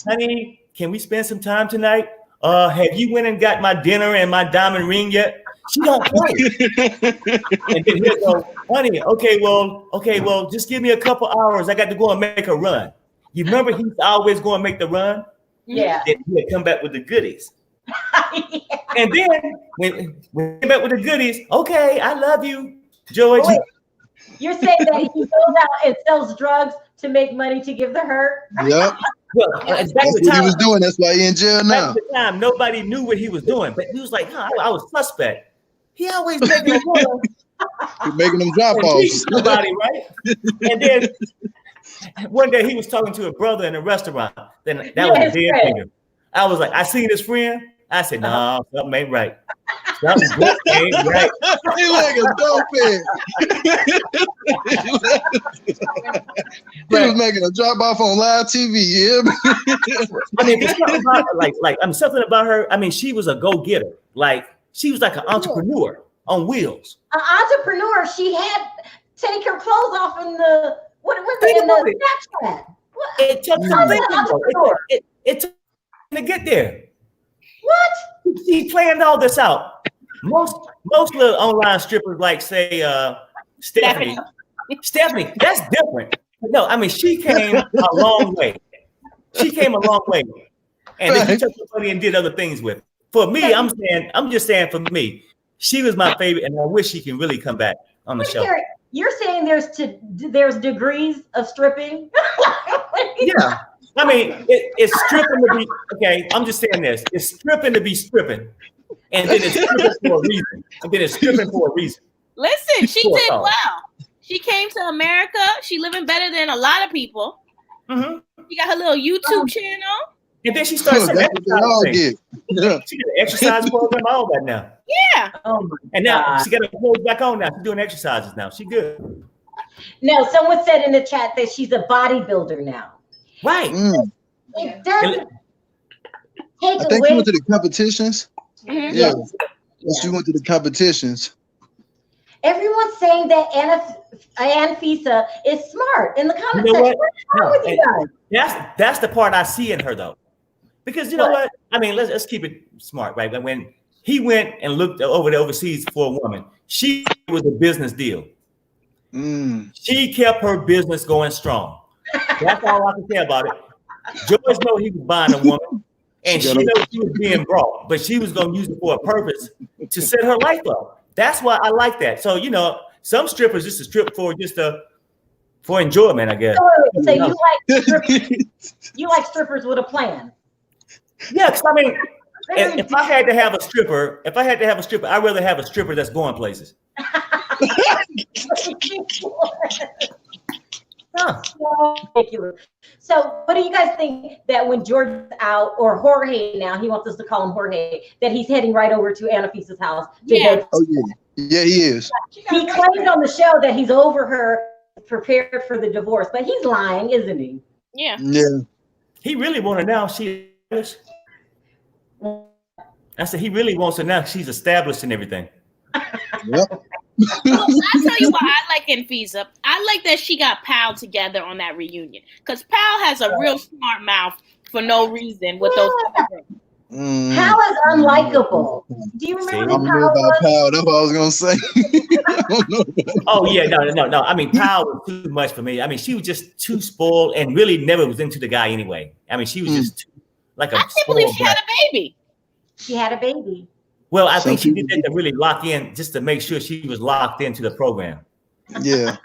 honey, can we spend some time tonight? Have you went and got my dinner and my diamond ring yet? She don't play. And then here go, honey, okay, well, just give me a couple hours. I got to go and make a run. You remember he's always going to make the run? Yeah. Then he'll come back with the goodies. Yeah. And then when he came back with the goodies, okay, I love you, George. Wait, you're saying that he goes out and sells drugs to make money to give to her? Yep. Well, That's what he was doing. That's why he in jail now. At the time, nobody knew what he was doing, but he was like, I was suspect. He always making a run. You're making them drop offs. Somebody, right? And then one day he was talking to a brother in a restaurant. Then that was a dead finger. I was like, I seen his friend. I said, no, something ain't right. Something ain't right. He like a dope head. He was making a drop off on live TV. Yeah. I mean, there's something about something about her. I mean, she was a go-getter. Like she was like an entrepreneur on wheels. An entrepreneur. She had take her clothes off in the Snapchat. It took some thinking. It took to get there. What? She planned all this out. Most little online strippers, like say Stephanie, that's different. No, I mean she came a long way. She came a long way, and then she took the money and did other things with it. For me, I'm just saying. For me, she was my favorite, and I wish she can really come back on the show. You're saying there's degrees of stripping? Yeah. I mean, it's stripping to be okay. I'm just saying this. It's stripping to be stripping, and then it's stripping for a reason. Listen, she did well. She came to America. She living better than a lot of people. Mm-hmm. She got her little YouTube channel. And then she started some exercise. Yeah. She did an exercise program, all that now. Yeah. And now she got her clothes back on now. She's doing exercises now. She good. No, someone said in the chat that she's a bodybuilder now. Right. It doesn't take I think away. she went to the competitions. Mm-hmm. Yeah. She went to the competitions. Everyone's saying that Anfisa is smart in the comments You know section. What's wrong with you guys? That's the part I see in her though, because you know what? I mean, let's keep it smart, right? But when he went and looked over the overseas for a woman, she was a business deal. She kept her business going strong. That's all I can say about it. George know he was buying a woman, and she knows she was being brought, but she was going to use it for a purpose to set her life up. That's why I like that. So you know, some strippers just a strip for enjoyment, I guess. So you like strippers with a plan? Yeah, because I mean, if I had to have a stripper, I'd rather have a stripper that's going places. So ridiculous. So what do you guys think that when George is out, or Jorge now, he wants us to call him Jorge, that he's heading right over to Anafisa's house to go? Oh yeah. Yeah, he is. He claimed on the show that he's over her, prepared for the divorce, but he's lying, isn't he? Yeah. Yeah. He really want to now. I said he really wants to now. She's established and everything. Yep. Well, I tell you what I like in Fisa. I like that she got Pal together on that reunion, because Pal has a real smart mouth for no reason with those. Pal is unlikable. Do you remember I don't know about Pal. That's what I was gonna say. Oh yeah, no. I mean, Pal was too much for me. I mean, she was just too spoiled and really never was into the guy anyway. I mean, she was just too, like a. I can't believe she had a baby. She had a baby. Well, I think she did that to really lock in, just to make sure she was locked into the program. Yeah.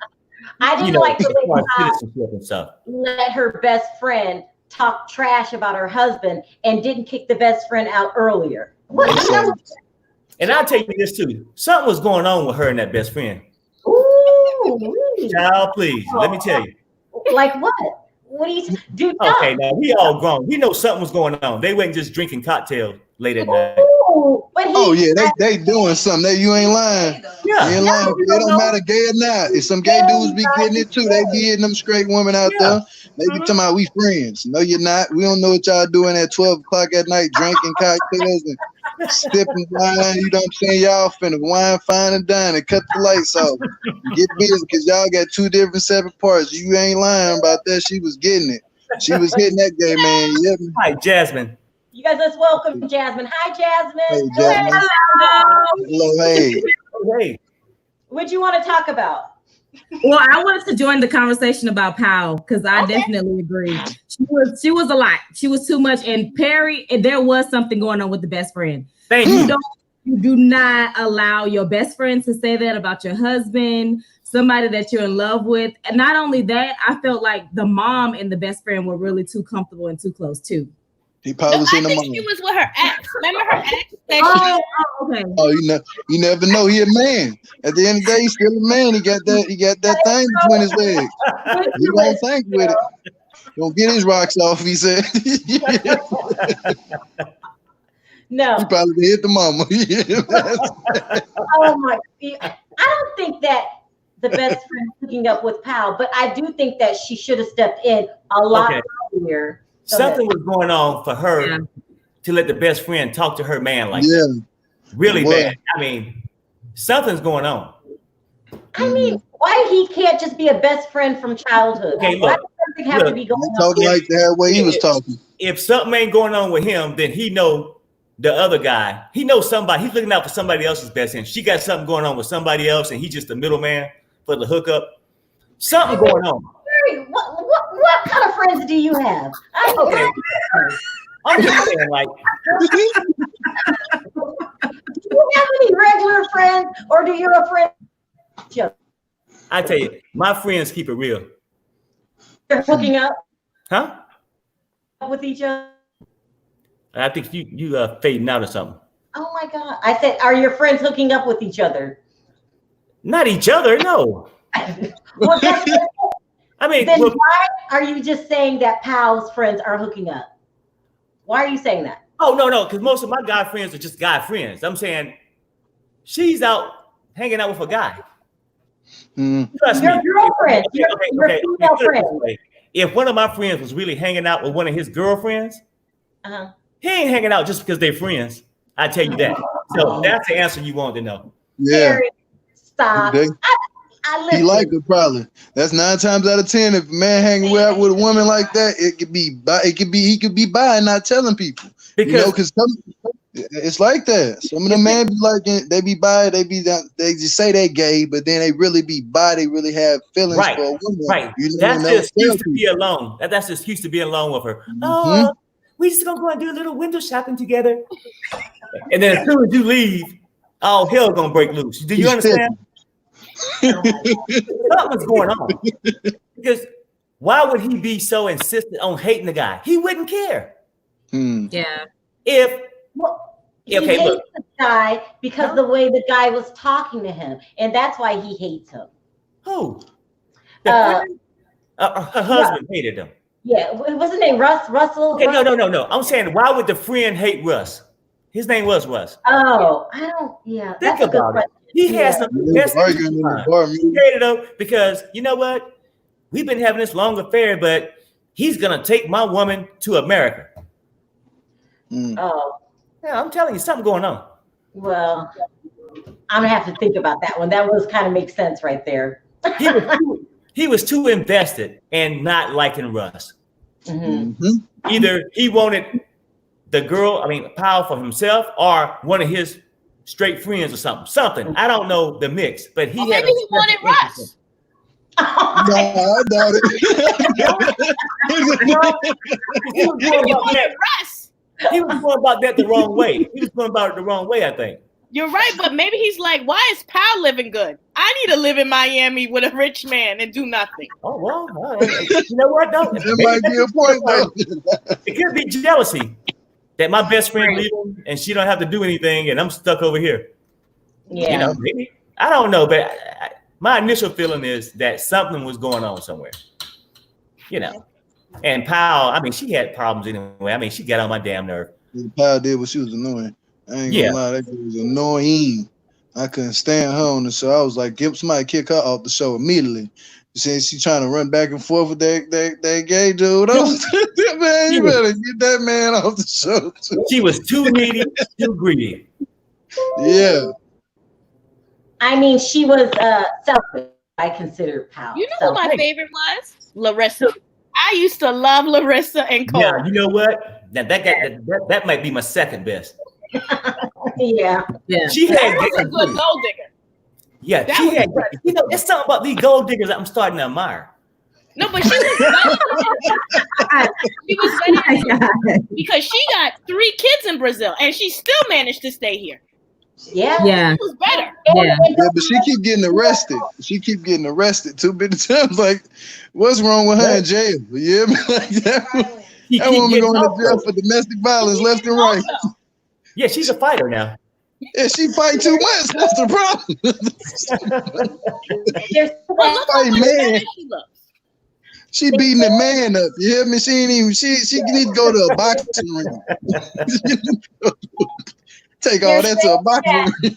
I didn't like the way citizenship and stuff. let her best friend talk trash about her husband and didn't kick the best friend out earlier. What? And I'll tell you this too. Something was going on with her and that best friend. Ooh. Child, please. Let me tell you. Like what? What do you do? Okay, now we all grown. We know something was going on. They weren't just drinking cocktails late at night. Oh yeah, they doing something. You ain't lying. Yeah. You ain't lying. It don't matter gay or not. If some gay dudes be getting it too, they be hitting them straight women out there. They be talking about we friends. No, you're not. We don't know what y'all doing at 12 o'clock at night, drinking cocktails and sipping wine. You know what I'm saying? Y'all finna wine, fine, and dine and cut the lights off. Get busy, because y'all got two different separate parts. You ain't lying about that. She was getting it. She was hitting that gay man. You hear me? Hi, Jasmine. You guys, let's welcome Jasmine. Hi, Jasmine. Hey, Jasmine. Hello, hey. Hey. What you want to talk about? Well, I wanted to join the conversation about Powell, because I definitely agree. She was a lot. She was too much. And Perry, there was something going on with the best friend. You do not allow your best friend to say that about your husband, somebody that you're in love with. And not only that, I felt like the mom and the best friend were really too comfortable and too close too. He probably seen the mom. She was with her ex. Remember her ex? Okay. Oh, you never know. He a man. At the end of the day, he's still a man. He got that thing between his legs. He don't think with it. Don't get his rocks off, he said. No. He probably hit the mama. Oh my! I don't think that the best friend hooking up with Pal, but I do think that she should have stepped in a lot earlier. Something was going on for her to let the best friend talk to her man like that. Really bad. I mean, something's going on. I mean, why he can't just be a best friend from childhood? Okay, why look, does something have to be going on? Talking like that way he was talking. If something ain't going on with him, then he know the other guy. He knows somebody. He's looking out for somebody else's best interest. She got something going on with somebody else, and he's just the middleman for the hookup. Something going on. What kind of friends do you have? I'm just saying, like, do you have any regular friends, or do you a friend? I tell you, my friends keep it real. They're hooking up, huh? With each other. I think you fading out or something. Oh my God! I said, are your friends hooking up with each other? Not each other, no. Well, I mean, then why are you just saying that Pal's friends are hooking up? Why are you saying that? Oh, no, because most of my guy friends are just guy friends. I'm saying she's out hanging out with a guy. Trust your me. girlfriend, your female friend. If one of my friends was really hanging out with one of his girlfriends, he ain't hanging out just because they're friends. I tell you that. So that's the answer you want to know. Yeah. Stop. He like her probably. That's 9 times out of 10. If a man hanging out with a woman like that, he could be bi and not telling people. Because it's like that. Some of the men be like, they be bi, they just say they gay, but then they really be bi. They really have feelings for a woman. Right. That's the excuse to be alone. That's the excuse to be alone with her. Oh, we just gonna go and do a little window shopping together. And then as soon as you leave, all hell gonna break loose. Do you understand? Something's going on. Because why would he be so insistent on hating the guy? He wouldn't care. Yeah. He hates the guy because the way the guy was talking to him, and that's why he hates him. Who? Her husband hated him. Yeah, what's his name? Russell? Okay, no. I'm saying, why would the friend hate Russ? His name was Russ. Oh, I don't. Yeah, Think that's a good about it. question. He has some best arguing in the bar. He hated him because you know what? We've been having this long affair, but he's gonna take my woman to America. Oh, yeah, I'm telling you, something going on. Well, I'm gonna have to think about that one. That was kind of makes sense right there. He was too invested in not liking Russ. Mm-hmm. Either he wanted the girl, Powell for himself, or one of his straight friends or something. I don't know the mix, but he had. Maybe he wanted Russ. No, I doubt it. He was going about that the wrong way. He was going about it the wrong way, I think. You're right, but maybe he's like, why is Powell living good? I need to live in Miami with a rich man and do nothing. Oh, well, you know what, though? That might be a point, though. It could be jealousy that my best friend leaving and she don't have to do anything and I'm stuck over here. Yeah. You know, maybe. I don't know, but my initial feeling is that something was going on somewhere. You know. And Powell, she had problems anyway. She got on my damn nerve. Powell did what she was annoying. I ain't gonna lie, that girl was annoying. I couldn't stand her on the show. I was like, give somebody kick her off the show immediately. Since she trying to run back and forth with that gay dude. Man, you better get that man off the show. She was too needy, too greedy. Yeah. She was selfish. I consider Powell. You know who my favorite was? Larissa. I used to love Larissa and Cole. Yeah, you know what? That might be my second best. Yeah. She had a good gold digger. Yeah, she had. You know, it's something about these gold diggers that I'm starting to admire. No, but she was better because she got 3 kids in Brazil and she still managed to stay here. Yeah. It was better. Yeah, but she keep getting arrested. She keep getting arrested too many times. Like, what's wrong with her in jail? Yeah, like that woman going to jail for domestic violence left and right. Yeah, she's a fighter now. Yeah, she fight too much. That's the problem. Man. She beating the man up. You hear me? She ain't even. She need to go to a boxing ring. Take all that to a boxing ring.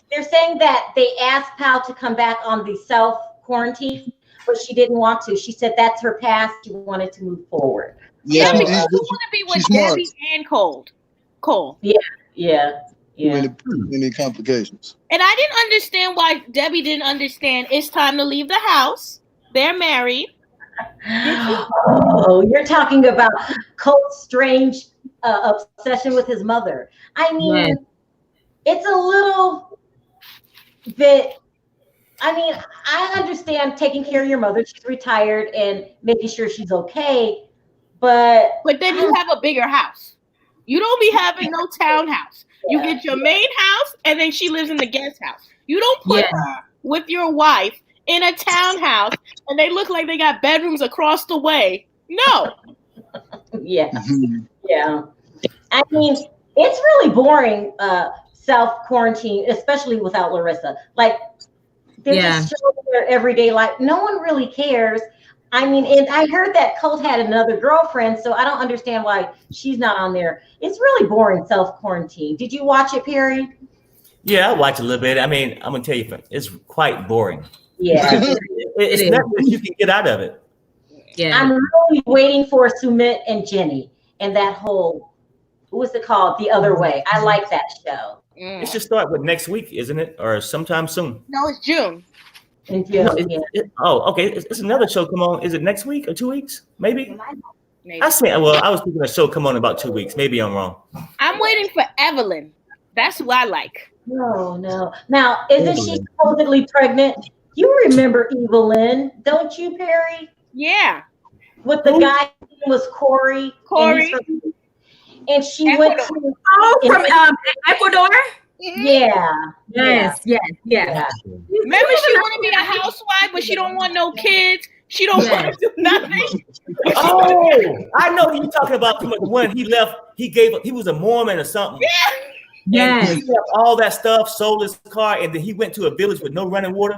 They're saying that they asked Powell to come back on the self-quarantine, but she didn't want to. She said that's her past. She wanted to move forward. Yeah, because she want to be with Debbie and Cole. Yeah. Many complications. And I didn't understand why Debbie didn't understand. It's time to leave the house. They're married. Oh, you're talking about Cole's strange obsession with his mother. It's a little bit. I understand taking care of your mother. She's retired and making sure she's okay. But then you have a bigger house. You don't be having no townhouse. You get your main house, and then she lives in the guest house. You don't put her with your wife in a townhouse, and they look like they got bedrooms across the way. No. Yeah. It's really boring self-quarantine, especially without Larissa. Like, they're just showing their everyday life. No one really cares. And I heard that Colt had another girlfriend, so I don't understand why she's not on there. It's really boring self-quarantine. Did you watch it, Perry? Yeah, I watched a little bit. I'm gonna tell you, it's quite boring. Yeah, it's nothing that you can get out of it. Yeah, I'm really waiting for Sumit and Jenny and that whole, what's it called? The Other Way. I like that show. It should start with next week, isn't it, or sometime soon? No, it's June. Okay. It's another show. Come on, is it next week or 2 weeks? Maybe. I was thinking a show come on in about 2 weeks. Maybe I'm wrong. I'm waiting for Evelyn. That's who I like. No. Now, isn't she supposedly pregnant? You remember Evelyn, don't you, Perry? Yeah. With the guy who was Corey. And she went to from Ecuador. Yeah. Yes. Remember, she want to be a housewife, but she don't want no kids. She don't want to do nothing. Oh, I know who you're talking about. The one he left, he was a Mormon or something. Yeah. He left all that stuff, sold his car, and then he went to a village with no running water.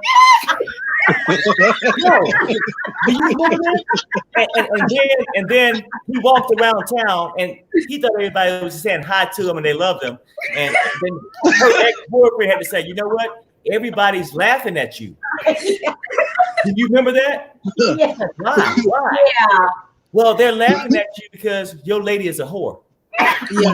No. Do you remember that? And then he walked around town and he thought everybody was saying hi to him and they loved him. And then her ex-boyfriend had to say, you know what? Everybody's laughing at you. Do you remember that? Yes. Why? Yeah. Well, they're laughing at you because your lady is a whore. Yeah.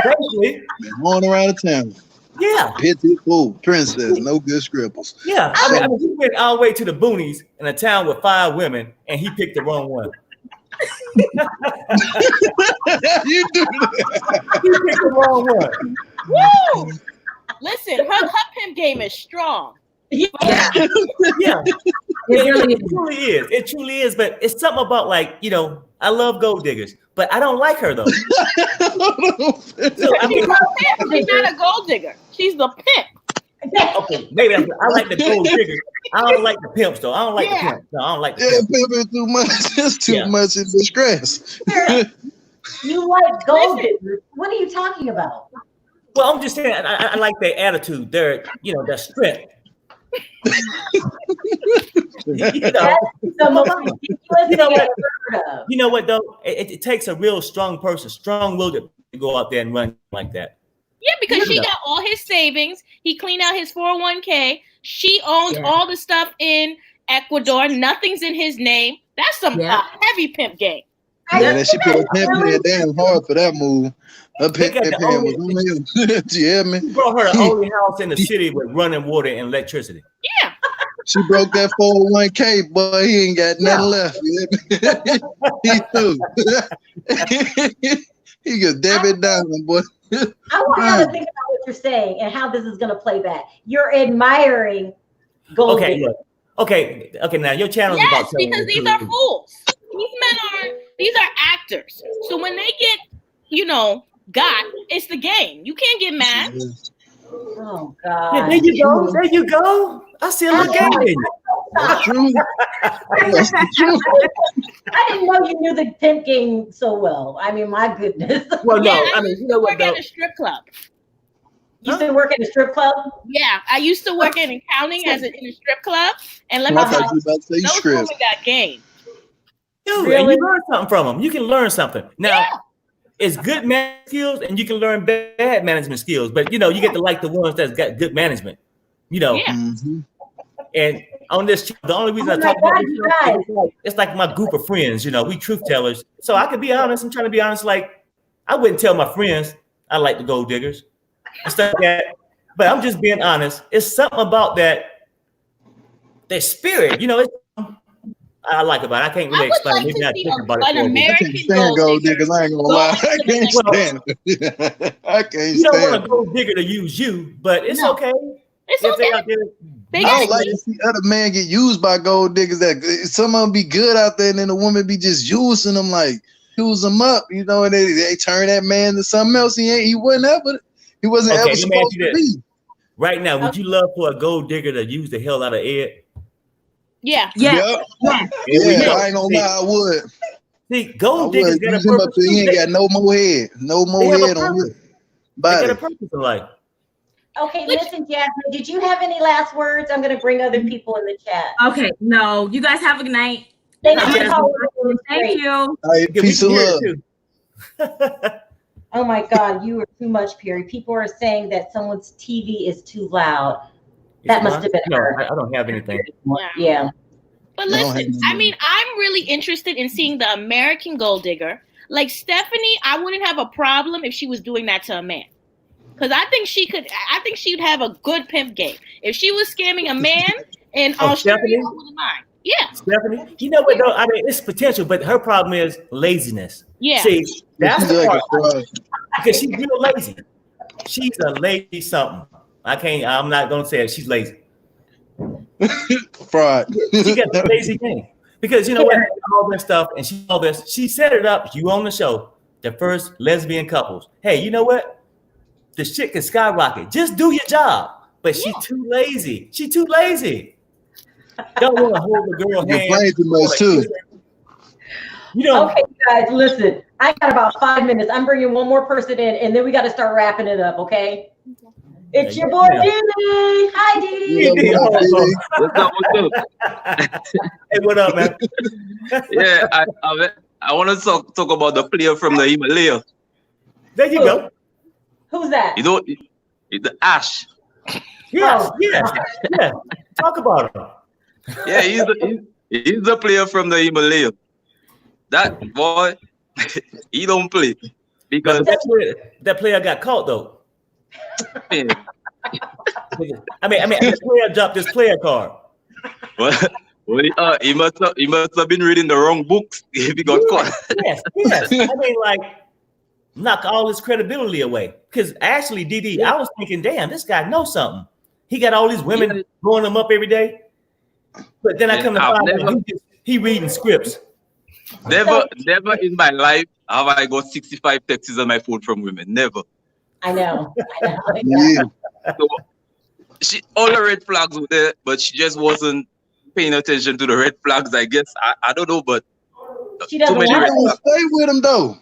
Basically. Going around the town. Yeah. Pitiful princess, no good scribbles. Yeah. I mean, he went all the way to the boonies in a town with 5 women and he picked the wrong one. You do that. He picked the wrong one. Woo! Listen, her pimp game is strong. Yeah. Yeah. It truly is. It truly is. But it's something about like, you know, I love gold diggers, but I don't like her though. She's not a gold digger. She's the pimp. Okay, maybe I like the gold diggers. I don't like the pimps though. I don't like the pimps. No, I don't like the pimps. Pimping too much. It's too much in disgrace. You like gold diggers? What are you talking about? Well, I'm just saying I like their attitude, their strength. You know what though? It takes a real strong person, strong-willed to go out there and run like that. Yeah, because she got all his savings. He cleaned out his 401k. She owns all the stuff in Ecuador. Nothing's in his name. That's some heavy pimp game. Yeah, she put a pimp in there damn hard for that move. Her pimp was on him. Yeah, man. She brought her the only house in the city with running water and electricity. Yeah. She broke that 401k, boy. He ain't got nothing left. He too. He could debit down, boy. I want y'all to think about what you're saying and how this is going to play back. You're admiring gold diggers. Look. Okay. Now your channel is about because these are fools. These are actors. So when they get, got, it's the game. You can't get mad. Oh God! Yeah, there you go. I see a little game in you. That's true. I didn't know you knew the pimp game so well. I mean, my goodness. Well, no, I mean, you know what? I work at a strip club. You used to work at a strip club? Yeah, I used to work in accounting in a strip club, and let me tell you, those women got game. Dude, really? And you learn something from them. You can learn something. Now, it's good management skills, and you can learn bad management skills. But you get to like the ones that's got good management. And on this, the only reason I talk about this, it's like my group of friends. We truth tellers. So I could be honest. I'm trying to be honest. Like I wouldn't tell my friends I like the gold diggers and stuff like that. But I'm just being honest. It's something about their spirit. I like about it. I can't really explain. Maybe I think about it. I can't stand gold diggers. I ain't gonna lie. I can't stand it. I can't stand it. You don't want a gold digger to use you, but it's okay. It's okay. I don't like to see other men get used by gold diggers. That some of them be good out there, and then the woman be just using them, like use them up, and they turn that man to something else. He wasn't ever supposed to be. Right now, would you love for a gold digger to use the hell out of Ed? Yeah. I ain't gonna lie, I would. See, gold diggers got a purpose. He ain't got no more head on his body. They got a purpose in life. Okay, listen, Jasmine, did you have any last words? I'm going to bring other people in the chat. Okay, no, you guys have a good night. Thank you. Thank you. Peace of love. Oh my God, you are too much, Perry. People are saying that someone's TV is too loud. That must have been her. I don't have anything. Yeah. But listen, I mean, I'm really interested in seeing the American gold digger. Like Stephanie, I wouldn't have a problem if she was doing that to a man. Because I think she'd have a good pimp game. If she was scamming a man in Australia, I wouldn't mind. Yeah. Stephanie, you know what though? I mean, it's potential, but her problem is laziness. Yeah. See, that's the part. Because she's real lazy. She's a lazy something. I'm not gonna say it. She's lazy. Fraud. She got the lazy game. Because you know what? All this stuff, and she set it up. You on the show, the first lesbian couples. Hey, you know what? The shit can skyrocket. Just do your job. But she's too lazy. Don't want to hold the girl hand. You're playing too much too. Okay, guys, listen. I got about 5 minutes. I'm bringing one more person in, and then we got to start wrapping it up. Okay. It's your boy Didi. Hi, Didi. What's up? Hey, what up, man? Yeah, I want to talk about the player from the Himalaya. There you go. Who's that? You know, the Ash. Yes, yeah. Talk about him. Yeah, he's the player from the Himalaya. That boy, he don't play because that player got caught though. Man. I mean, the player dropped his player card. Well, he must have been reading the wrong books if he got caught. Yes. I mean, like, knock all his credibility away. Because actually, DD, I was thinking, damn, this guy knows something. He got all these women blowing him up every day. But then I come to find out he reading scripts. Never in my life have I got 65 texts on my phone from women. Never. I know. Yeah. So all the red flags were there, but she just wasn't paying attention to the red flags. I guess I don't know, but she doesn't want to stay with him though.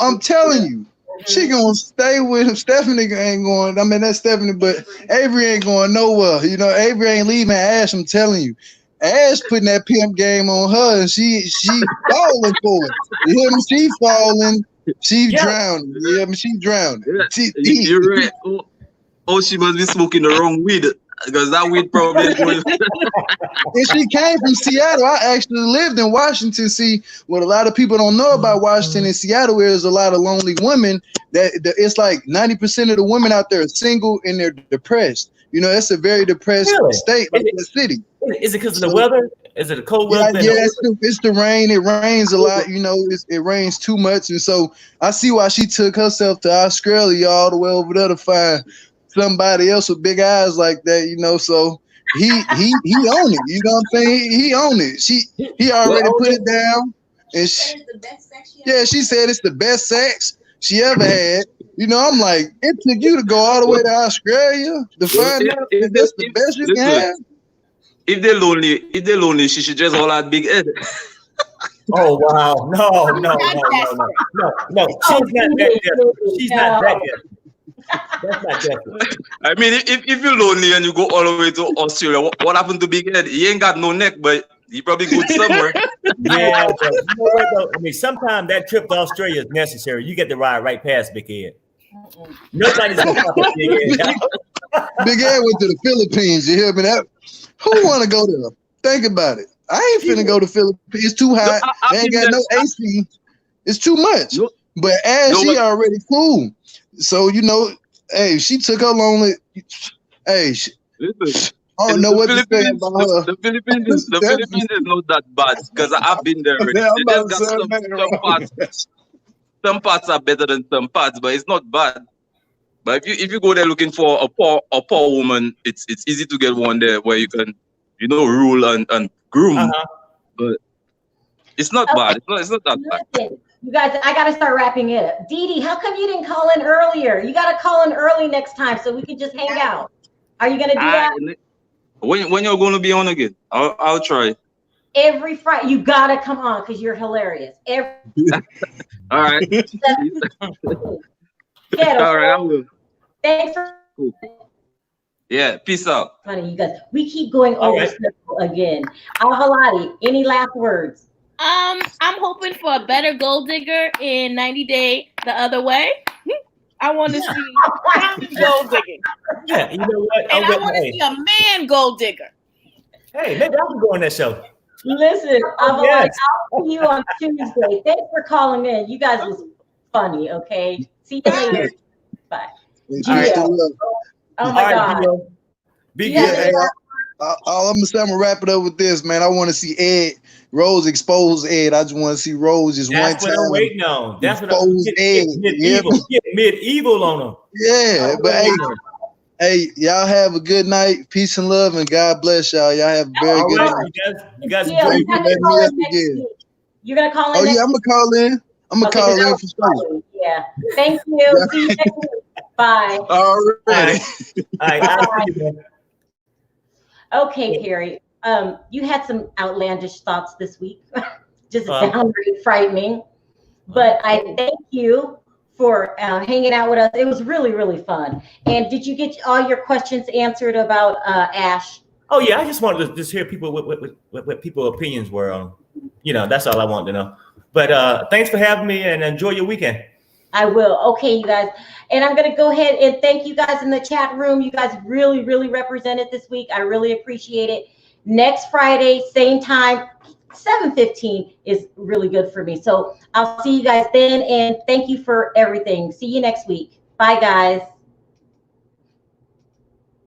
I'm telling you, she gonna stay with him. Stephanie ain't going. I mean, that's Stephanie, but Avery ain't going nowhere. You know, Avery ain't leaving Ash. I'm telling you. Ash putting that pimp game on her, and she falling for it. You hear me? She falling. She drowning. You hear me? She drowning. You're right. Oh, she must be smoking the wrong weed because that weed probably is going. And she came from Seattle. I actually lived in Washington. See, what a lot of people don't know about Washington and Seattle is a lot of lonely women. That it's like 90% of the women out there are single and they're depressed. You know, that's a very depressed state, like the city. Is it because of the weather? Is it a cold weather? Yeah, it's the rain. It rains a lot. You know, it rains too much, and so I see why she took herself to Australia all the way over there to find somebody else with big eyes like that. You know, so he owned it. You know what I'm saying? He owned it. He already put it down, and she said it's the best sex she ever had. You know, I'm like, it took you to go all the way to Australia to find out that that's the best you can have. If they're lonely, she should just hold out big head. Oh wow! No. She's not that desperate. That's not desperate. I mean, if you're lonely and you go all the way to Australia, what happened to Big Head? He ain't got no neck, but he probably good somewhere. Yeah, but you know what, though? I mean, sometimes that trip to Australia is necessary. You get to ride right past Big Head. Nobody's gonna stop at Big Head. Big Head went to the Philippines. You hear me? Who want to go there? Think about it. I ain't finna go to Philippines. It's too hot. They ain't got no AC. It's too much. But Ash, she already cool. So, you know, hey, she took her lonely. Hey, I don't know what to say about her. The Philippines is not that bad because I've been there already. They just got some parts. Some parts are better than some parts, but it's not bad. But if you go there looking for a poor woman, it's easy to get one there where you can, you know, rule and groom. But it's not bad. It's not that bad. You guys, I gotta start wrapping it up. Didi, how come you didn't call in earlier? You gotta call in early next time so we can just hang out. Are you gonna do that? When you're gonna be on again? I'll try. Every Friday, you gotta come on because you're hilarious. All right. All right, I will. Thanks for. Cool. Yeah, peace out. Funny, you guys. We keep going over again. Al-Halati, any last words? I'm hoping for a better gold digger in 90 Day the Other Way. I want to see gold digging. Yeah, you know what? And I want to see a man gold digger. Hey, maybe I can go on that show. Listen, I'll see you on Tuesday. Thanks for calling in. You guys was funny, okay? See you later. Bye. Oh my God. Be good. Hey, all I'm gonna wrap it up with this, man. I want to see Ed Rose expose Ed. I just want to see Rose just That's one time. That's what I'm waiting on. That's what I'm get medieval on them. Yeah, but hey, y'all have a good night. Peace and love, and God bless y'all. Y'all have a very good night. You guys you're gonna call in. Oh yeah, I'm gonna call in. I'm gonna call in for sure. Yeah. Thank you. See you next week. Bye. All right. All right. Okay, Carrie. You had some outlandish thoughts this week, just downright frightening. But I thank you for hanging out with us. It was really, really fun. And did you get all your questions answered about Ash? Oh yeah, I just wanted to just hear people what people's opinions were on. That's all I wanted to know. But thanks for having me, and enjoy your weekend. I will. Okay, you guys. And I'm going to go ahead and thank you guys in the chat room. You guys really, really represented this week. I really appreciate it. Next Friday, same time, 7:15 is really good for me. So I'll see you guys then. And thank you for everything. See you next week. Bye, guys.